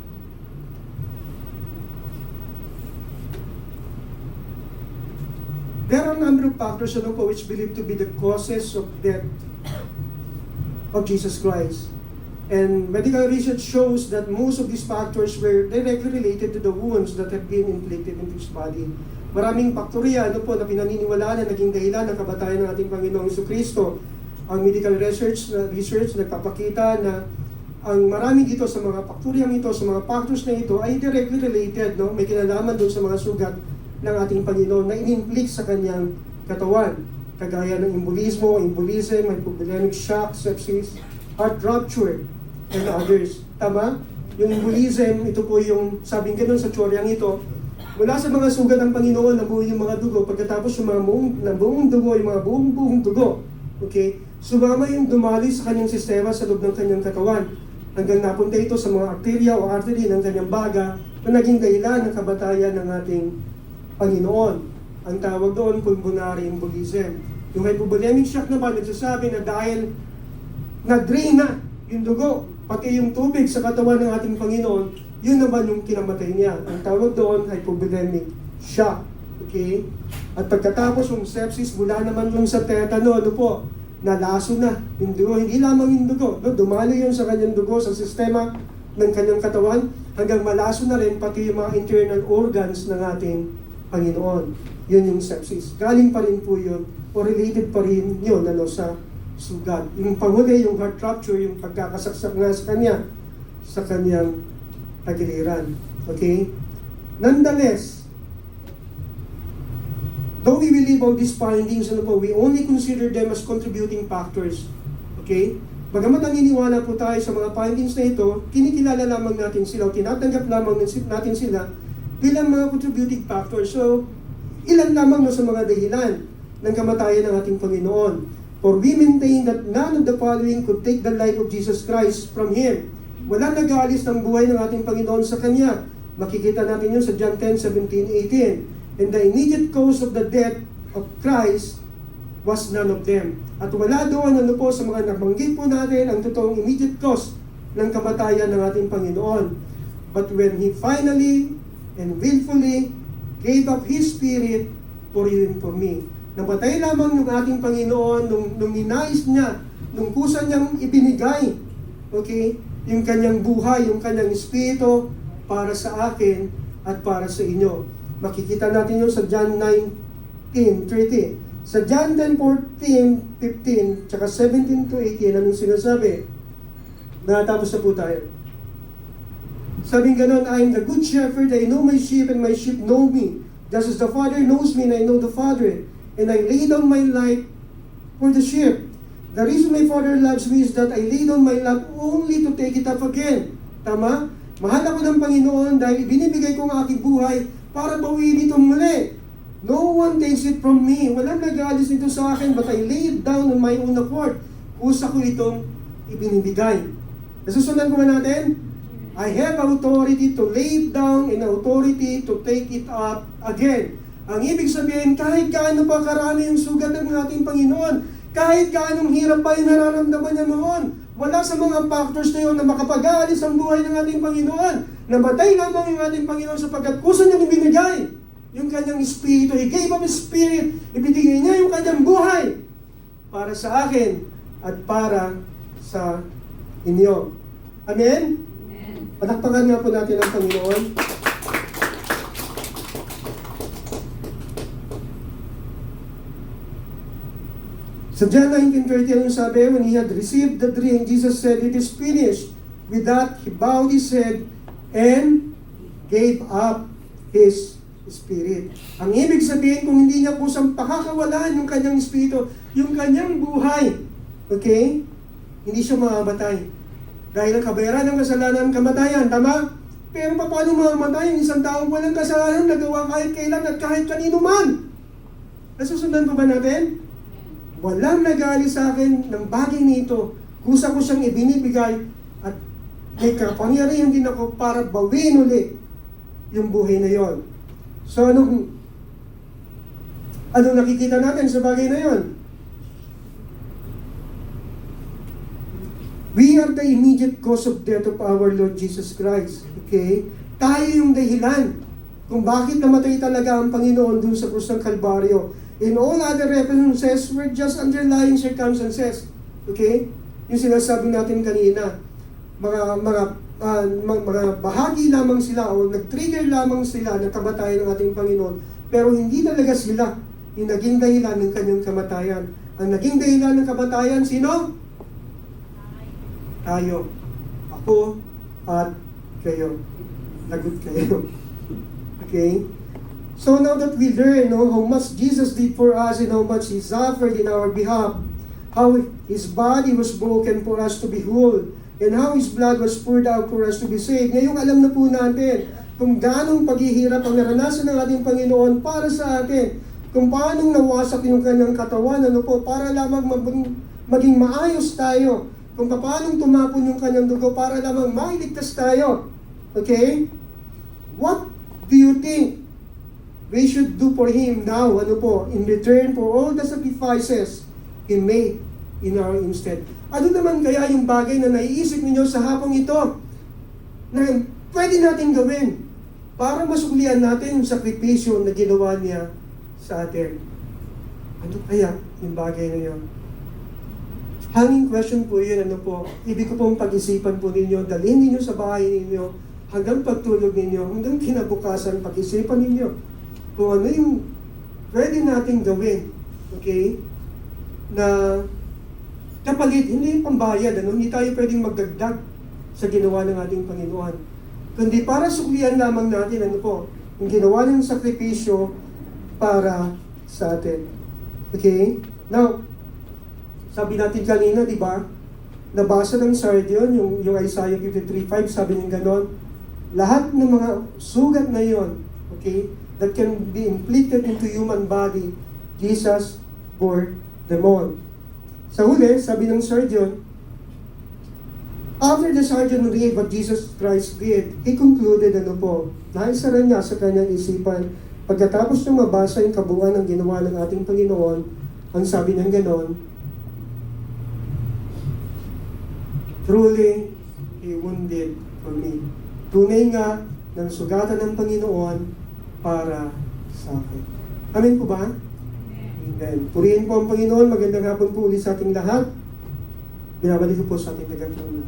there are a number of factors which believed to be the causes of death of Jesus Christ. And medical research shows that most of these factors were directly related to the wounds that have been inflicted into his body. Maraming faktorya na pinaniniwalaan na naging dahilan ng kamatayan ng ating Panginoong Jesucristo. Ang medical research nagpapakita na ang marami dito sa mga faktoryang ito, sa mga factors na ito ay directly related, no? May kinalaman doon sa mga sugat ng ating Panginoon na in-inflict sa kanyang katawan. Kagaya ng embolism, hypothalamic shock, sepsis, heart rupture, and others. Tama? Yung embolism, ito po yung sabing ganun sa tsoryang ito, mula sa mga sugat ng Panginoon, nabuo yung mga dugo, pagkatapos yung mga buong dugo, yung mga buong dugo, okay? Sumama yung dumali sa kanyang sistema sa loob ng kanyang katawan, hanggang napunta ito sa mga arterya o artery ng kanyang baga na naging dahilan ng kamatayan ng ating Panginoon. Ang tawag doon, pulmonary embolism. Yung hypovolemic shock naman, nagsasabi na dahil na-drain na yung dugo, pati yung tubig sa katawan ng ating Panginoon, yun naman yung kinamatay niya. Ang tawag doon, hypovolemic shock. Okay? At pagkatapos yung sepsis, mula naman yung sa tetano, nalaso na yung dugo. Hindi lamang yung dugo, dumalo yun sa kanyang dugo, sa sistema ng kanyang katawan, hanggang malaso na rin pati yung mga internal organs ng ating Panginoon. Yun yung sepsis. Galing pa rin po yun, o related pa rin yun sa sugat. Yung panghuli, yung heart rupture, yung pagkakasaksak nga sa kanyang tagiliran. Okay? Nonetheless, though we believe all these findings, we only consider them as contributing factors. Okay? Bagamat naniniwala po tayo sa mga findings na ito, kinikilala lamang natin sila o tinatanggap lamang natin sila bilang mga contributing factors. So, ilan lamang sa mga dahilan ng kamatayan ng ating Panginoon. For we maintain that none of the following could take the life of Jesus Christ from Him. Walang nag-aalis ng buhay ng ating Panginoon sa Kanya. Makikita natin yun sa John 10:17-18. And the immediate cause of the death of Christ was none of them. At wala doon sa mga nabanggit po natin ang totoong immediate cause ng kamatayan ng ating Panginoon. But when He finally and willfully gave up His Spirit for you and for me. Namatay lamang yung ating Panginoon nung ninais niya, nung kusa niyang ibinigay, okay, yung kanyang buhay, yung kanyang espiritu para sa akin at para sa inyo. Makikita natin yun sa John 19:30. Sa John 10:14, 15, tsaka 17-18, anong sinasabi? Natapos na po tayo. Sabing ganon, I am the good shepherd, I know my sheep and my sheep know me. Just as the Father knows me and I know the Father. And I lay down my life for the sheep. The reason my Father loves me is that I lay down my life only to take it up again. Tama? Mahal ako ng Panginoon dahil binibigay ko ang aking buhay para bawiin ito muli. No one takes it from me. Walang nag-aalis nito sa akin, but I lay it down on my own accord. Kusa ko itong ibinibigay. Nasusundan ko ba natin? I have authority to lay it down and authority to take it up again. Ang ibig sabihin, kahit gaano pa karami yung sugat ng ating Panginoon, kahit gaanong hirap pa yung nararamdaman niya noon, wala sa mga factors na yun na makapag-aalis ang buhay ng ating Panginoon. Namatay lamang yung ating Panginoon sapagkat kusa niyang ibinigay yung kanyang espiritu. He gave up His Spirit. Ibinigay niya yung kanyang buhay para sa akin at para sa inyo. Amen? Palakpakan nga po natin ang Panginoon. Sa John 19:30, anong sabi? When He had received the drink, Jesus said, "It is finished." With that, He bowed His head and gave up His Spirit. Ang ibig sabihin, kung hindi niya kusang pakakawalan yung kanyang espiritu, yung kanyang buhay, okay? Hindi siya mamamatay. Dahil ang kabayaran ng kasalanan, kamatayan, tama? Pero paano mamamatay yung isang taong walang kasalanan, nagawa kahit kailan at kahit kanino man? Nasusundan ko ba natin? Walang nag-aalis sa akin ng bagay nito. Kusa ko siyang ibinibigay at may kapangyarihan din ako para bawin uli yung buhay na yon. So anong nakikita natin sa bagay na yon? We are the immediate cause of death of our Lord Jesus Christ. Okay? Tayo yung dahilan kung bakit namatay talaga ang Panginoon dun sa krus ng Kalbaryo. In all other references were just underlying circumstances. Okay? Yung sinasabi natin kanina, mga bahagi lamang sila o nag-trigger lamang sila ng kamatayan ng ating Panginoon. Pero hindi talaga sila yung naging dahilan ng kanyang kamatayan. Ang naging dahilan ng kamatayan, sino? Tayo. Ako at kayo. Lagot kayo. Okay? So now that we learn how much Jesus did for us and how much He suffered in our behalf, how His body was broken for us to be whole, and how His blood was poured out for us to be saved. Ngayong alam na po natin kung ganong paghihirap ang naranasan ng ating Panginoon para sa atin, kung paano nawasak yung kanyang katawan, para lamang maging maayos tayo, kung paano tumapon yung kanyang dugo para lamang mailigtas tayo. Okay? What do you think we should do for Him now, in return for all the sacrifices He made in our instead? Ano naman kaya yung bagay na naiisip ninyo sa hapong ito na pwede natin gawin para masuklian natin yung sakripisyo na ginawa niya sa atin? Ano kaya yung bagay na yun? Hanging question po yun, ibig ko pong pag-isipan po ninyo, dalhin ninyo sa bahay ninyo, hanggang pagtulog ninyo, hanggang kinabukasan, pag-isipan ninyo kung ano yung pwede natin gawin, okay, na kapalit, hindi yung pambayad, hindi tayo pwedeng magdagdag sa ginawa ng ating Panginoon, kundi para suklian lamang natin, yung ginawa ng sakripisyo para sa atin. Okay? Now, sabi natin kanina, di ba, nabasa ng Sardion, yung Isaiah 53:5, sabi niya ganon, lahat ng mga sugat na yon, okay, that can be inflicted into human body, Jesus bore them all. Sa huli, sabi ng Sardion, after the Sardion read what Jesus Christ did, he concluded, naisara niya sa kanyang isipan, pagkatapos niyang mabasa yung kabuuan ng ginawa ng ating Panginoon, ang sabi ng ganon, truly, He wounded for me. Tunay nga ng sugatan ng Panginoon para sa akin. Amen po ba? Amen. Purihin po ang Panginoon. Magandang hapon po ulit sa ating lahat. Binabalik ko po sa ating tagapuna.